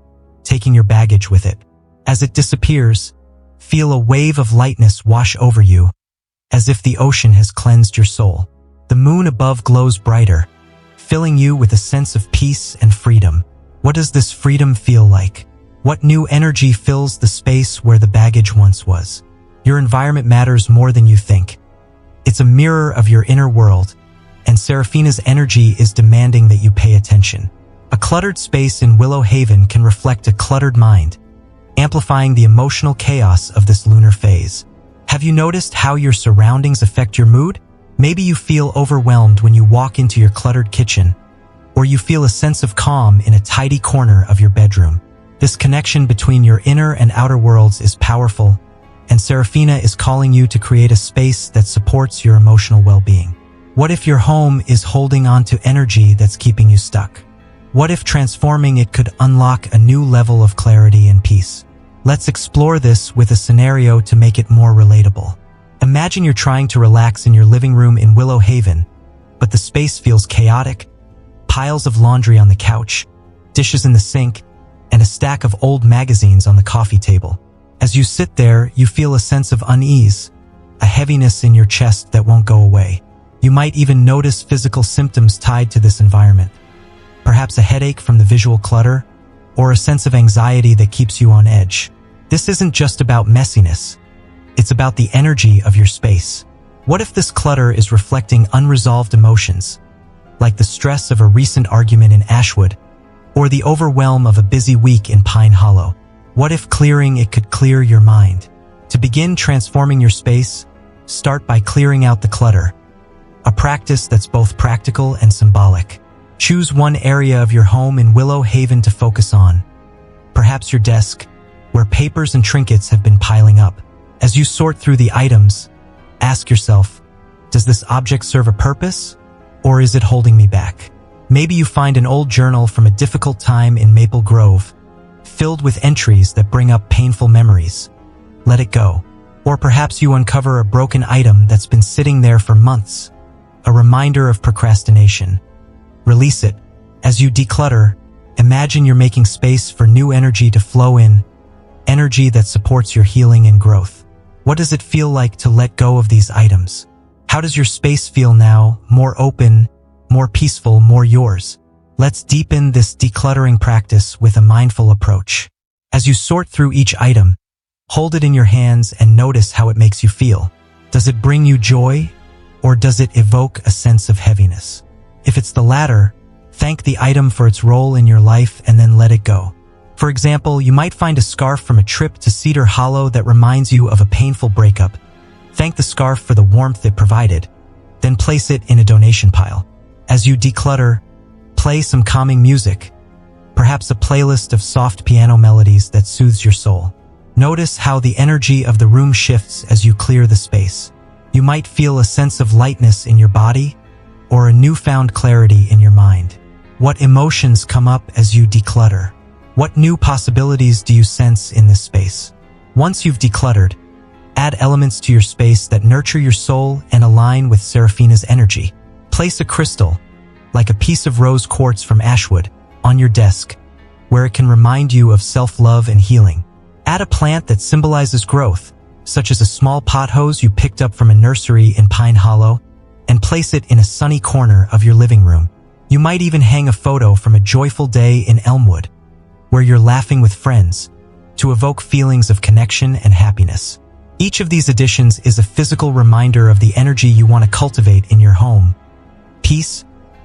taking your baggage with it. As it disappears, feel a wave of lightness wash over you, as if the ocean has cleansed your soul. The moon above glows brighter, filling you with a sense of peace and freedom. What does this freedom feel like? What new energy fills the space where the baggage once was? Your environment matters more than you think. It's a mirror of your inner world, and Seraphina's energy is demanding that you pay attention. A cluttered space in Willow Haven can reflect a cluttered mind, amplifying the emotional chaos of this lunar phase. Have you noticed how your surroundings affect your mood? Maybe you feel overwhelmed when you walk into your cluttered kitchen, or you feel a sense of calm in a tidy corner of your bedroom. This connection between your inner and outer worlds is powerful, and Seraphina is calling you to create a space that supports your emotional well-being. What if your home is holding on to energy that's keeping you stuck? What if transforming it could unlock a new level of clarity and peace? Let's explore this with a scenario to make it more relatable. Imagine you're trying to relax in your living room in Willow Haven, but the space feels chaotic. Piles of laundry on the couch, dishes in the sink, and a stack of old magazines on the coffee table. As you sit there, you feel a sense of unease, a heaviness in your chest that won't go away. You might even notice physical symptoms tied to this environment. Perhaps a headache from the visual clutter, or a sense of anxiety that keeps you on edge. This isn't just about messiness. It's about the energy of your space. What if this clutter is reflecting unresolved emotions, like the stress of a recent argument in Ashwood, or the overwhelm of a busy week in Pine Hollow? What if clearing it could clear your mind? To begin transforming your space, start by clearing out the clutter, a practice that's both practical and symbolic. Choose one area of your home in Willow Haven to focus on. Perhaps your desk, where papers and trinkets have been piling up. As you sort through the items, ask yourself, does this object serve a purpose, or is it holding me back? Maybe you find an old journal from a difficult time in Maple Grove, filled with entries that bring up painful memories. Let it go. Or perhaps you uncover a broken item that's been sitting there for months, a reminder of procrastination. Release it. As you declutter, imagine you're making space for new energy to flow in, energy that supports your healing and growth. What does it feel like to let go of these items? How does your space feel now? More open, more peaceful, more yours? Let's deepen this decluttering practice with a mindful approach. As you sort through each item, hold it in your hands and notice how it makes you feel. Does it bring you joy, or does it evoke a sense of heaviness? If it's the latter, thank the item for its role in your life and then let it go. For example, you might find a scarf from a trip to Cedar Hollow that reminds you of a painful breakup. Thank the scarf for the warmth it provided, then place it in a donation pile. As you declutter, play some calming music, perhaps a playlist of soft piano melodies that soothes your soul. Notice how the energy of the room shifts as you clear the space. You might feel a sense of lightness in your body or a newfound clarity in your mind. What emotions come up as you declutter? What new possibilities do you sense in this space? Once you've decluttered, add elements to your space that nurture your soul and align with Seraphina's energy. Place a crystal, like a piece of rose quartz from Ashwood, on your desk, where it can remind you of self-love and healing. Add a plant that symbolizes growth, such as a small pothose you picked up from a nursery in Pine Hollow, and place it in a sunny corner of your living room. You might even hang a photo from a joyful day in Elmwood, where you're laughing with friends, to evoke feelings of connection and happiness. Each of these additions is a physical reminder of the energy you want to cultivate in your home. Peace,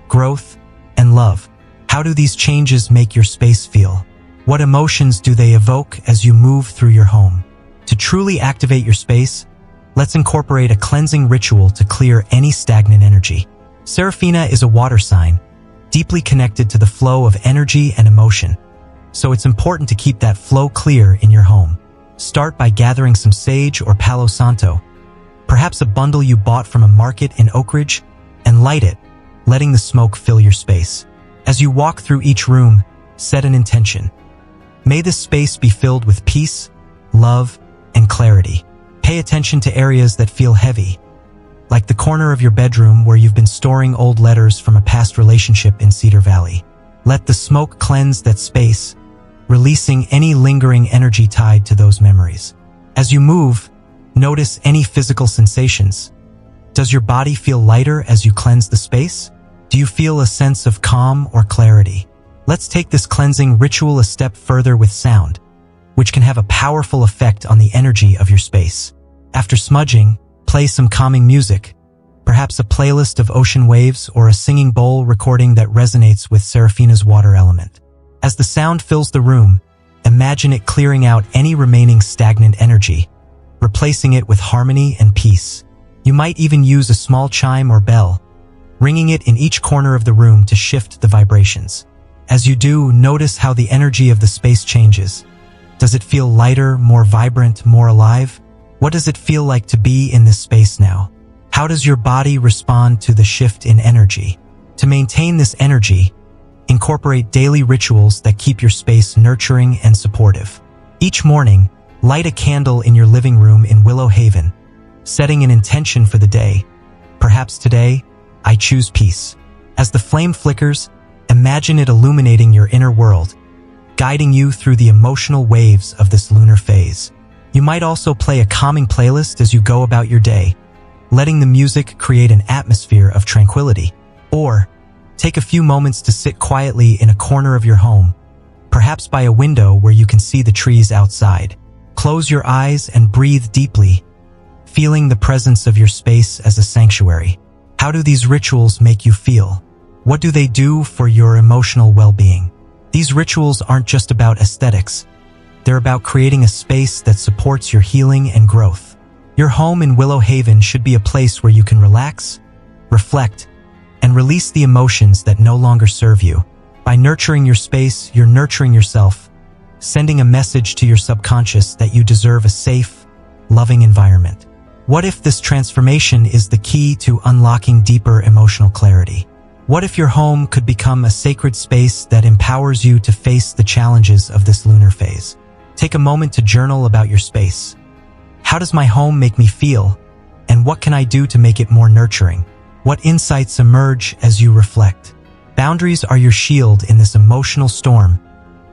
growth, and love. How do these changes make your space feel? What emotions do they evoke as you move through your home? To truly activate your space, let's incorporate a cleansing ritual to clear any stagnant energy. Seraphina is a water sign, deeply connected to the flow of energy and emotion. So it's important to keep that flow clear in your home. Start by gathering some sage or Palo Santo, perhaps a bundle you bought from a market in Oak Ridge, and light it, letting the smoke fill your space. As you walk through each room, set an intention. May this space be filled with peace, love, and clarity. Pay attention to areas that feel heavy, like the corner of your bedroom where you've been storing old letters from a past relationship in Cedar Valley. Let the smoke cleanse that space, releasing any lingering energy tied to those memories. As you move, notice any physical sensations. Does your body feel lighter as you cleanse the space? Do you feel a sense of calm or clarity? Let's take this cleansing ritual a step further with sound, which can have a powerful effect on the energy of your space. After smudging, play some calming music, perhaps a playlist of ocean waves or a singing bowl recording that resonates with Seraphina's water element. As the sound fills the room, imagine it clearing out any remaining stagnant energy, replacing it with harmony and peace. You might even use a small chime or bell, ringing it in each corner of the room to shift the vibrations. As you do, notice how the energy of the space changes. Does it feel lighter, more vibrant, more alive? What does it feel like to be in this space now? How does your body respond to the shift in energy? To maintain this energy, incorporate daily rituals that keep your space nurturing and supportive. Each morning, light a candle in your living room in Willow Haven, setting an intention for the day. Perhaps today, I choose peace. As the flame flickers, imagine it illuminating your inner world, guiding you through the emotional waves of this lunar phase. You might also play a calming playlist as you go about your day, letting the music create an atmosphere of tranquility. Or, take a few moments to sit quietly in a corner of your home, perhaps by a window where you can see the trees outside. Close your eyes and breathe deeply, feeling the presence of your space as a sanctuary. How do these rituals make you feel? What do they do for your emotional well-being? These rituals aren't just about aesthetics. They're about creating a space that supports your healing and growth. Your home in Willow Haven should be a place where you can relax, reflect, and release the emotions that no longer serve you. By nurturing your space, you're nurturing yourself, sending a message to your subconscious that you deserve a safe, loving environment. What if this transformation is the key to unlocking deeper emotional clarity? What if your home could become a sacred space that empowers you to face the challenges of this lunar phase? Take a moment to journal about your space. How does my home make me feel? And what can I do to make it more nurturing? What insights emerge as you reflect? Boundaries are your shield in this emotional storm,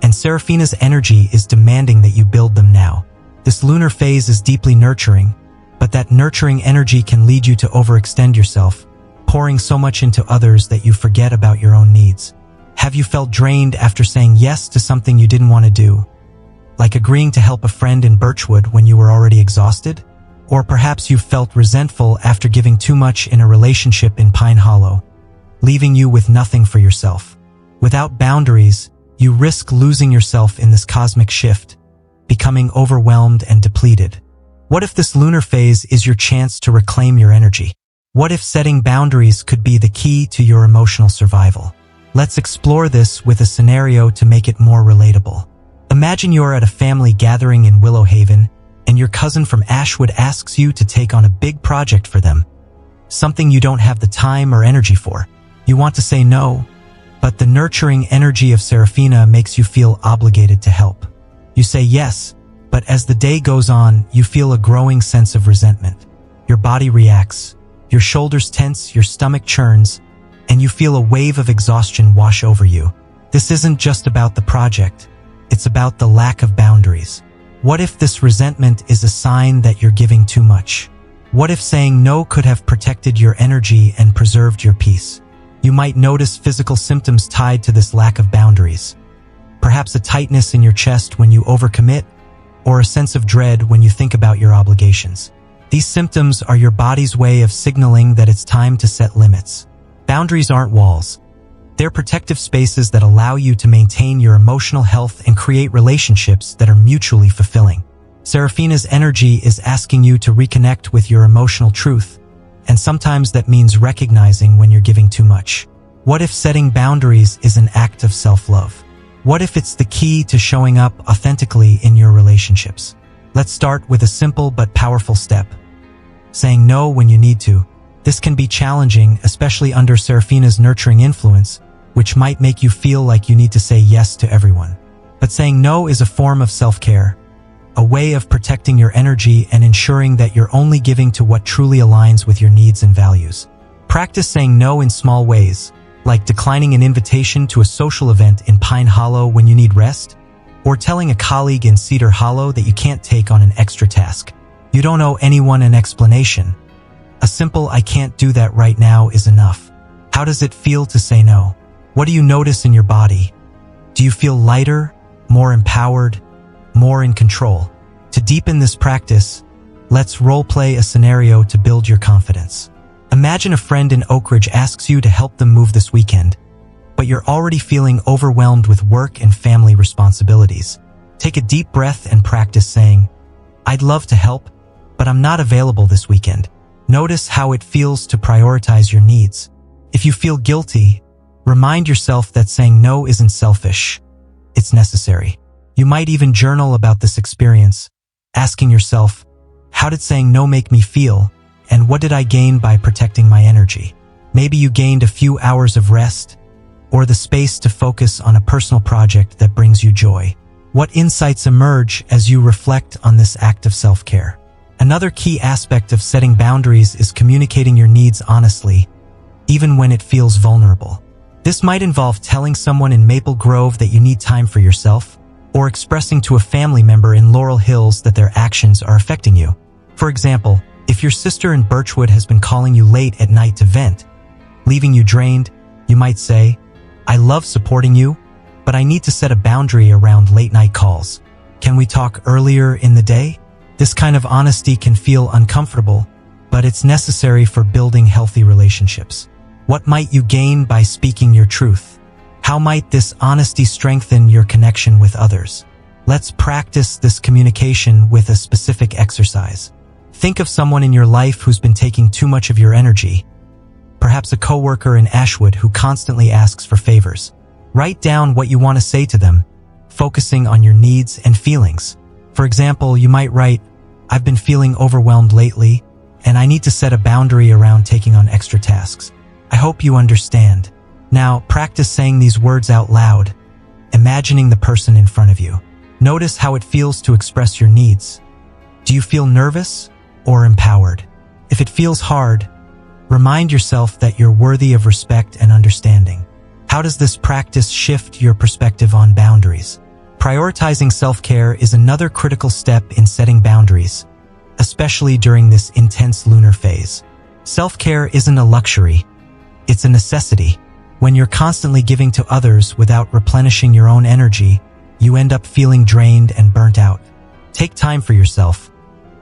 and Seraphina's energy is demanding that you build them now. This lunar phase is deeply nurturing, but that nurturing energy can lead you to overextend yourself, pouring so much into others that you forget about your own needs. Have you felt drained after saying yes to something you didn't want to do? Like agreeing to help a friend in Birchwood when you were already exhausted? Or perhaps you felt resentful after giving too much in a relationship in Pine Hollow, leaving you with nothing for yourself. Without boundaries, you risk losing yourself in this cosmic shift, becoming overwhelmed and depleted. What if this lunar phase is your chance to reclaim your energy? What if setting boundaries could be the key to your emotional survival? Let's explore this with a scenario to make it more relatable. Imagine you're at a family gathering in Willow Haven, and your cousin from Ashwood asks you to take on a big project for them, something you don't have the time or energy for. You want to say no, but the nurturing energy of Seraphina makes you feel obligated to help. You say yes, but as the day goes on, you feel a growing sense of resentment. Your body reacts, your shoulders tense, your stomach churns, and you feel a wave of exhaustion wash over you. This isn't just about the project, it's about the lack of boundaries. What if this resentment is a sign that you're giving too much? What if saying no could have protected your energy and preserved your peace? You might notice physical symptoms tied to this lack of boundaries. Perhaps a tightness in your chest when you overcommit, or a sense of dread when you think about your obligations. These symptoms are your body's way of signaling that it's time to set limits. Boundaries aren't walls. They're protective spaces that allow you to maintain your emotional health and create relationships that are mutually fulfilling. Seraphina's energy is asking you to reconnect with your emotional truth, and sometimes that means recognizing when you're giving too much. What if setting boundaries is an act of self-love? What if it's the key to showing up authentically in your relationships? Let's start with a simple but powerful step. Saying no when you need to. This can be challenging, especially under Seraphina's nurturing influence, which might make you feel like you need to say yes to everyone. But saying no is a form of self-care, a way of protecting your energy and ensuring that you're only giving to what truly aligns with your needs and values. Practice saying no in small ways, like declining an invitation to a social event in Pine Hollow when you need rest, or telling a colleague in Cedar Hollow that you can't take on an extra task. You don't owe anyone an explanation. A simple "I can't do that right now" is enough. How does it feel to say no? What do you notice in your body? Do you feel lighter, more empowered, more in control? To deepen this practice, let's role-play a scenario to build your confidence. Imagine a friend in Oak Ridge asks you to help them move this weekend, but you're already feeling overwhelmed with work and family responsibilities. Take a deep breath and practice saying, "I'd love to help, but I'm not available this weekend." Notice how it feels to prioritize your needs. If you feel guilty, remind yourself that saying no isn't selfish. It's necessary. You might even journal about this experience, asking yourself, how did saying no make me feel, and what did I gain by protecting my energy? Maybe you gained a few hours of rest, or the space to focus on a personal project that brings you joy. What insights emerge as you reflect on this act of self-care? Another key aspect of setting boundaries is communicating your needs honestly, even when it feels vulnerable. This might involve telling someone in Maple Grove that you need time for yourself, or expressing to a family member in Laurel Hills that their actions are affecting you. For example, if your sister in Birchwood has been calling you late at night to vent, leaving you drained, you might say, "I love supporting you, but I need to set a boundary around late-night calls. Can we talk earlier in the day?" This kind of honesty can feel uncomfortable, but it's necessary for building healthy relationships. What might you gain by speaking your truth? How might this honesty strengthen your connection with others? Let's practice this communication with a specific exercise. Think of someone in your life who's been taking too much of your energy. Perhaps a coworker in Ashwood who constantly asks for favors. Write down what you want to say to them, focusing on your needs and feelings. For example, you might write, "I've been feeling overwhelmed lately, and I need to set a boundary around taking on extra tasks. I hope you understand." Now, practice saying these words out loud, imagining the person in front of you. Notice how it feels to express your needs. Do you feel nervous or empowered? If it feels hard, remind yourself that you're worthy of respect and understanding. How does this practice shift your perspective on boundaries? Prioritizing self-care is another critical step in setting boundaries, especially during this intense lunar phase. Self-care isn't a luxury, it's a necessity. When you're constantly giving to others without replenishing your own energy, you end up feeling drained and burnt out. Take time for yourself.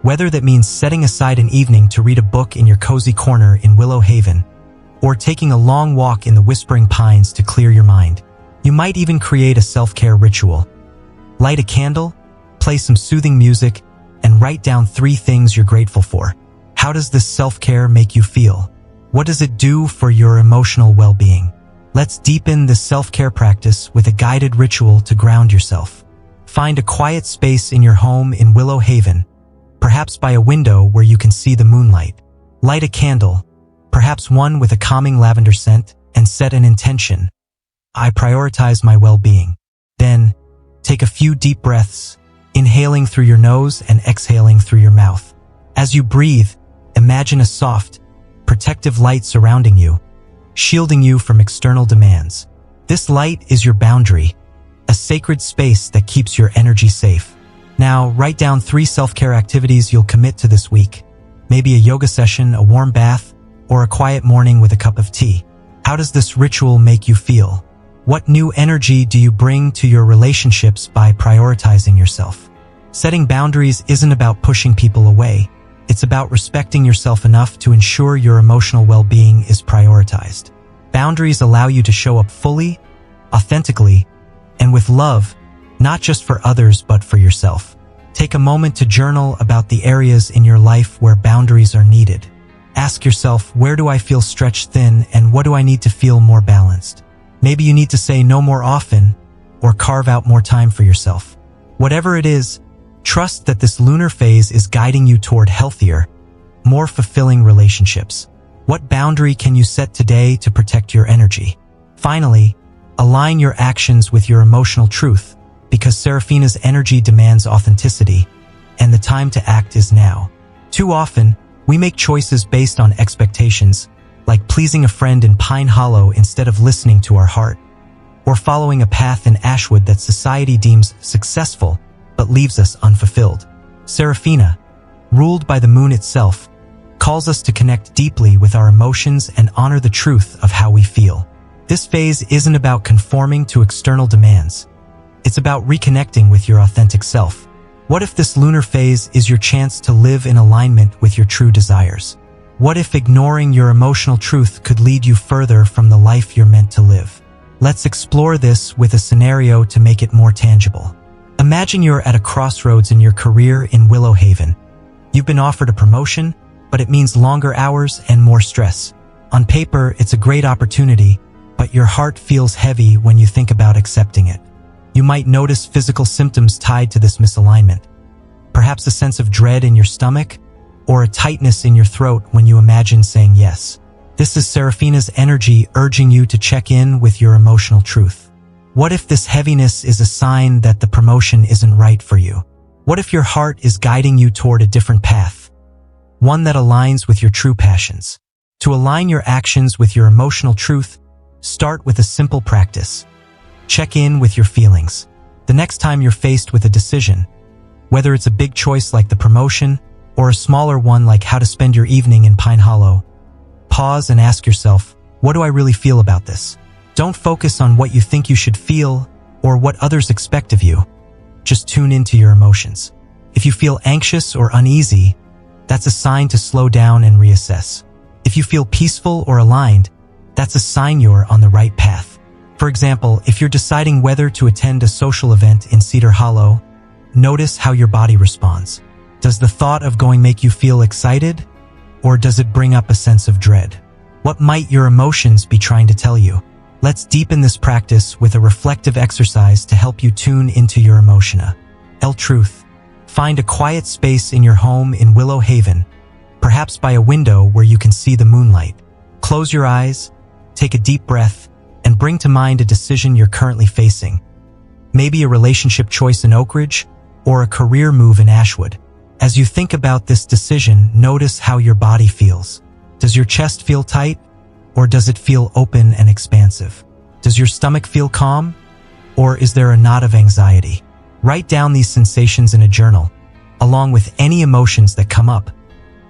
Whether that means setting aside an evening to read a book in your cozy corner in Willow Haven, or taking a long walk in the Whispering Pines to clear your mind. You might even create a self-care ritual. Light a candle, play some soothing music, and write down 3 things you're grateful for. How does this self-care make you feel? What does it do for your emotional well-being? Let's deepen this self-care practice with a guided ritual to ground yourself. Find a quiet space in your home in Willow Haven, perhaps by a window where you can see the moonlight. Light a candle, perhaps one with a calming lavender scent, and set an intention. I prioritize my well-being. Then, take a few deep breaths, inhaling through your nose and exhaling through your mouth. As you breathe, imagine a soft, protective light surrounding you, shielding you from external demands. This light is your boundary, a sacred space that keeps your energy safe. Now, write down 3 self-care activities you'll commit to this week. Maybe a yoga session, a warm bath, or a quiet morning with a cup of tea. How does this ritual make you feel? What new energy do you bring to your relationships by prioritizing yourself? Setting boundaries isn't about pushing people away. It's about respecting yourself enough to ensure your emotional well-being is prioritized. Boundaries allow you to show up fully, authentically, and with love, not just for others but for yourself. Take a moment to journal about the areas in your life where boundaries are needed. Ask yourself, where do I feel stretched thin and what do I need to feel more balanced? Maybe you need to say no more often or carve out more time for yourself. Whatever it is, trust that this lunar phase is guiding you toward healthier, more fulfilling relationships. What boundary can you set today to protect your energy? Finally, align your actions with your emotional truth, because Seraphina's energy demands authenticity, and the time to act is now. Too often, we make choices based on expectations, like pleasing a friend in Pine Hollow instead of listening to our heart, or following a path in Ashwood that society deems successful but leaves us unfulfilled. Seraphina, ruled by the moon itself, calls us to connect deeply with our emotions and honor the truth of how we feel. This phase isn't about conforming to external demands. It's about reconnecting with your authentic self. What if this lunar phase is your chance to live in alignment with your true desires? What if ignoring your emotional truth could lead you further from the life you're meant to live? Let's explore this with a scenario to make it more tangible. Imagine you're at a crossroads in your career in Willow Haven. You've been offered a promotion, but it means longer hours and more stress. On paper, it's a great opportunity, but your heart feels heavy when you think about accepting it. You might notice physical symptoms tied to this misalignment. Perhaps a sense of dread in your stomach, or a tightness in your throat when you imagine saying yes. This is Seraphina's energy urging you to check in with your emotional truth. What if this heaviness is a sign that the promotion isn't right for you? What if your heart is guiding you toward a different path? One that aligns with your true passions. To align your actions with your emotional truth, start with a simple practice. Check in with your feelings. The next time you're faced with a decision, whether it's a big choice like the promotion or a smaller one like how to spend your evening in Pine Hollow, pause and ask yourself, what do I really feel about this? Don't focus on what you think you should feel or what others expect of you. Just tune into your emotions. If you feel anxious or uneasy, that's a sign to slow down and reassess. If you feel peaceful or aligned, that's a sign you're on the right path. For example, if you're deciding whether to attend a social event in Cedar Hollow, notice how your body responds. Does the thought of going make you feel excited, or does it bring up a sense of dread? What might your emotions be trying to tell you? Let's deepen this practice with a reflective exercise to help you tune into your emotions. Truth. Find a quiet space in your home in Willow Haven, perhaps by a window where you can see the moonlight. Close your eyes, take a deep breath, and bring to mind a decision you're currently facing. Maybe a relationship choice in Oak Ridge, or a career move in Ashwood. As you think about this decision, notice how your body feels. Does your chest feel tight, or does it feel open and expansive? Does your stomach feel calm, or is there a knot of anxiety? Write down these sensations in a journal, along with any emotions that come up,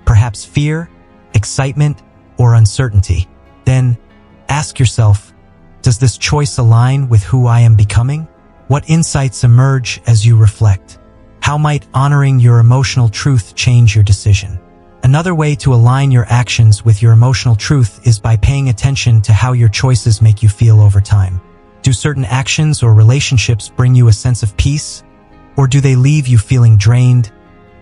perhaps fear, excitement, or uncertainty. Then, ask yourself, Does this choice align with who I am becoming? What insights emerge as you reflect? How might honoring your emotional truth change your decision? Another way to align your actions with your emotional truth is by paying attention to how your choices make you feel over time. Do certain actions or relationships bring you a sense of peace, or do they leave you feeling drained,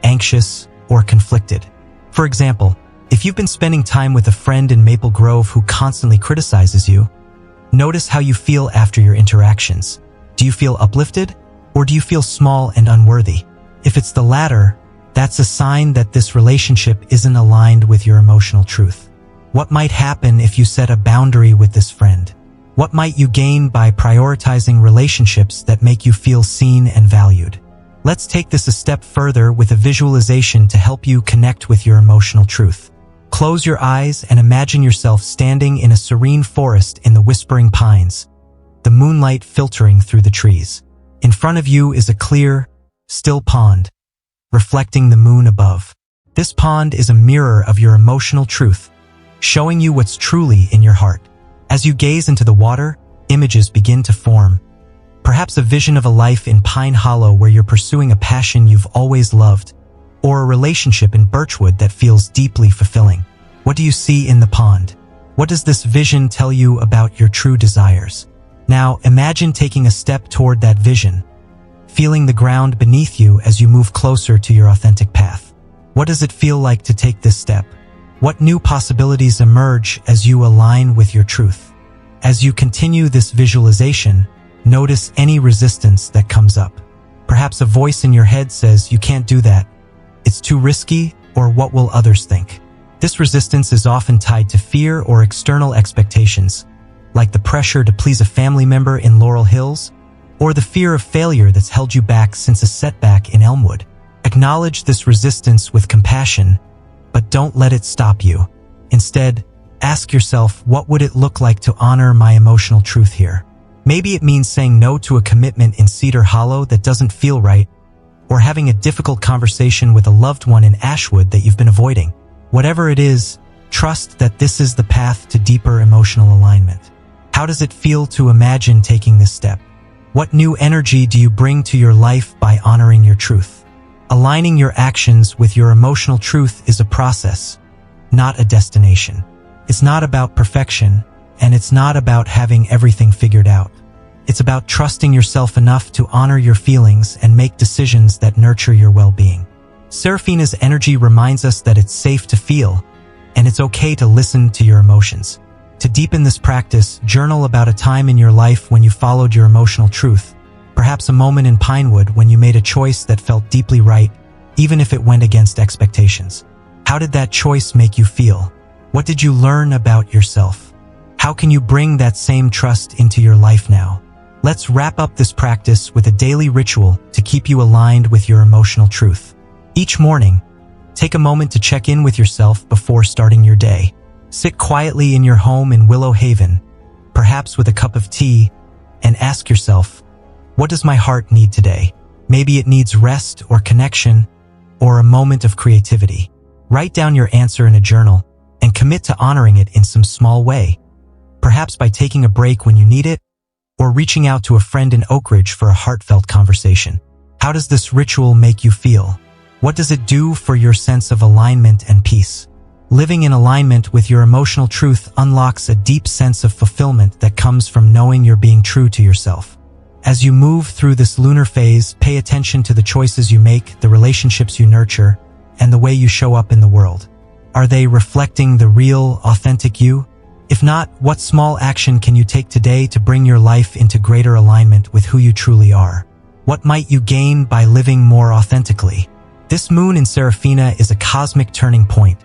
anxious, or conflicted? For example, if you've been spending time with a friend in Maple Grove who constantly criticizes you, notice how you feel after your interactions. Do you feel uplifted, or do you feel small and unworthy? If it's the latter, that's a sign that this relationship isn't aligned with your emotional truth. What might happen if you set a boundary with this friend? What might you gain by prioritizing relationships that make you feel seen and valued? Let's take this a step further with a visualization to help you connect with your emotional truth. Close your eyes and imagine yourself standing in a serene forest in the whispering pines, the moonlight filtering through the trees. In front of you is a clear, still pond, reflecting the moon above. This pond is a mirror of your emotional truth, showing you what's truly in your heart. As you gaze into the water, images begin to form. Perhaps a vision of a life in Pine Hollow where you're pursuing a passion you've always loved, or a relationship in Birchwood that feels deeply fulfilling. What do you see in the pond? What does this vision tell you about your true desires? Now, imagine taking a step toward that vision, feeling the ground beneath you as you move closer to your authentic path. What does it feel like to take this step? What new possibilities emerge as you align with your truth? As you continue this visualization, notice any resistance that comes up. Perhaps a voice in your head says, "You can't do that. It's too risky," or "What will others think?" This resistance is often tied to fear or external expectations, like the pressure to please a family member in Laurel Hills, or the fear of failure that's held you back since a setback in Elmwood. Acknowledge this resistance with compassion, but don't let it stop you. Instead, ask yourself, what would it look like to honor my emotional truth here? Maybe it means saying no to a commitment in Cedar Hollow that doesn't feel right, or having a difficult conversation with a loved one in Ashwood that you've been avoiding. Whatever it is, trust that this is the path to deeper emotional alignment. How does it feel to imagine taking this step? What new energy do you bring to your life by honoring your truth? Aligning your actions with your emotional truth is a process, not a destination. It's not about perfection, and it's not about having everything figured out. It's about trusting yourself enough to honor your feelings and make decisions that nurture your well-being. Seraphina's energy reminds us that it's safe to feel, and it's okay to listen to your emotions. To deepen this practice, journal about a time in your life when you followed your emotional truth. Perhaps a moment in Pinewood when you made a choice that felt deeply right, even if it went against expectations. How did that choice make you feel? What did you learn about yourself? How can you bring that same trust into your life now? Let's wrap up this practice with a daily ritual to keep you aligned with your emotional truth. Each morning, take a moment to check in with yourself before starting your day. Sit quietly in your home in Willow Haven, perhaps with a cup of tea, and ask yourself, what does my heart need today? Maybe it needs rest or connection, or a moment of creativity. Write down your answer in a journal and commit to honoring it in some small way, perhaps by taking a break when you need it, or reaching out to a friend in Oak Ridge for a heartfelt conversation. How does this ritual make you feel? What does it do for your sense of alignment and peace? Living in alignment with your emotional truth unlocks a deep sense of fulfillment that comes from knowing you're being true to yourself. As you move through this lunar phase, pay attention to the choices you make, the relationships you nurture, and the way you show up in the world. Are they reflecting the real, authentic you? If not, what small action can you take today to bring your life into greater alignment with who you truly are? What might you gain by living more authentically? This moon in Seraphina is a cosmic turning point.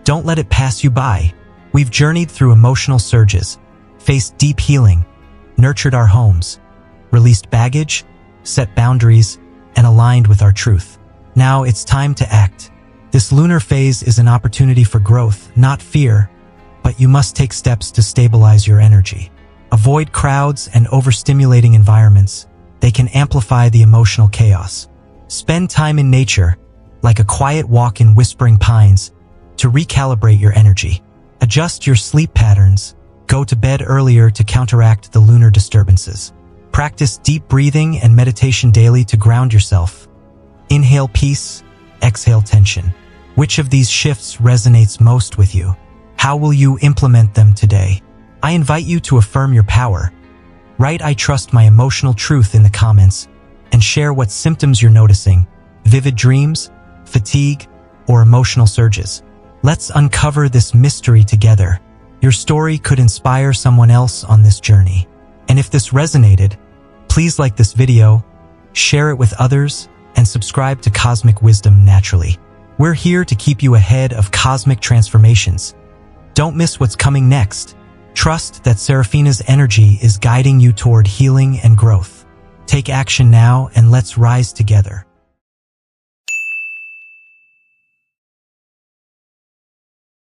Don't let it pass you by. We've journeyed through emotional surges, faced deep healing, nurtured our homes, released baggage, set boundaries, and aligned with our truth. Now it's time to act. This lunar phase is an opportunity for growth, not fear, but you must take steps to stabilize your energy. Avoid crowds and overstimulating environments. They can amplify the emotional chaos. Spend time in nature, like a quiet walk in whispering pines, to recalibrate your energy. Adjust your sleep patterns, Go to bed earlier to counteract the lunar disturbances. Practice deep breathing and meditation daily to ground yourself. Inhale peace, exhale tension. Which of these shifts resonates most with you? How will you implement them today? I invite you to affirm your power. Write "I trust my emotional truth" in the comments and share what symptoms you're noticing: vivid dreams, fatigue, or emotional surges. Let's uncover this mystery together. Your story could inspire someone else on this journey. And if this resonated, please like this video, share it with others, and subscribe to Cosmic Wisdom Naturally. We're here to keep you ahead of cosmic transformations. Don't miss what's coming next. Trust that Seraphina's energy is guiding you toward healing and growth. Take action now and let's rise together.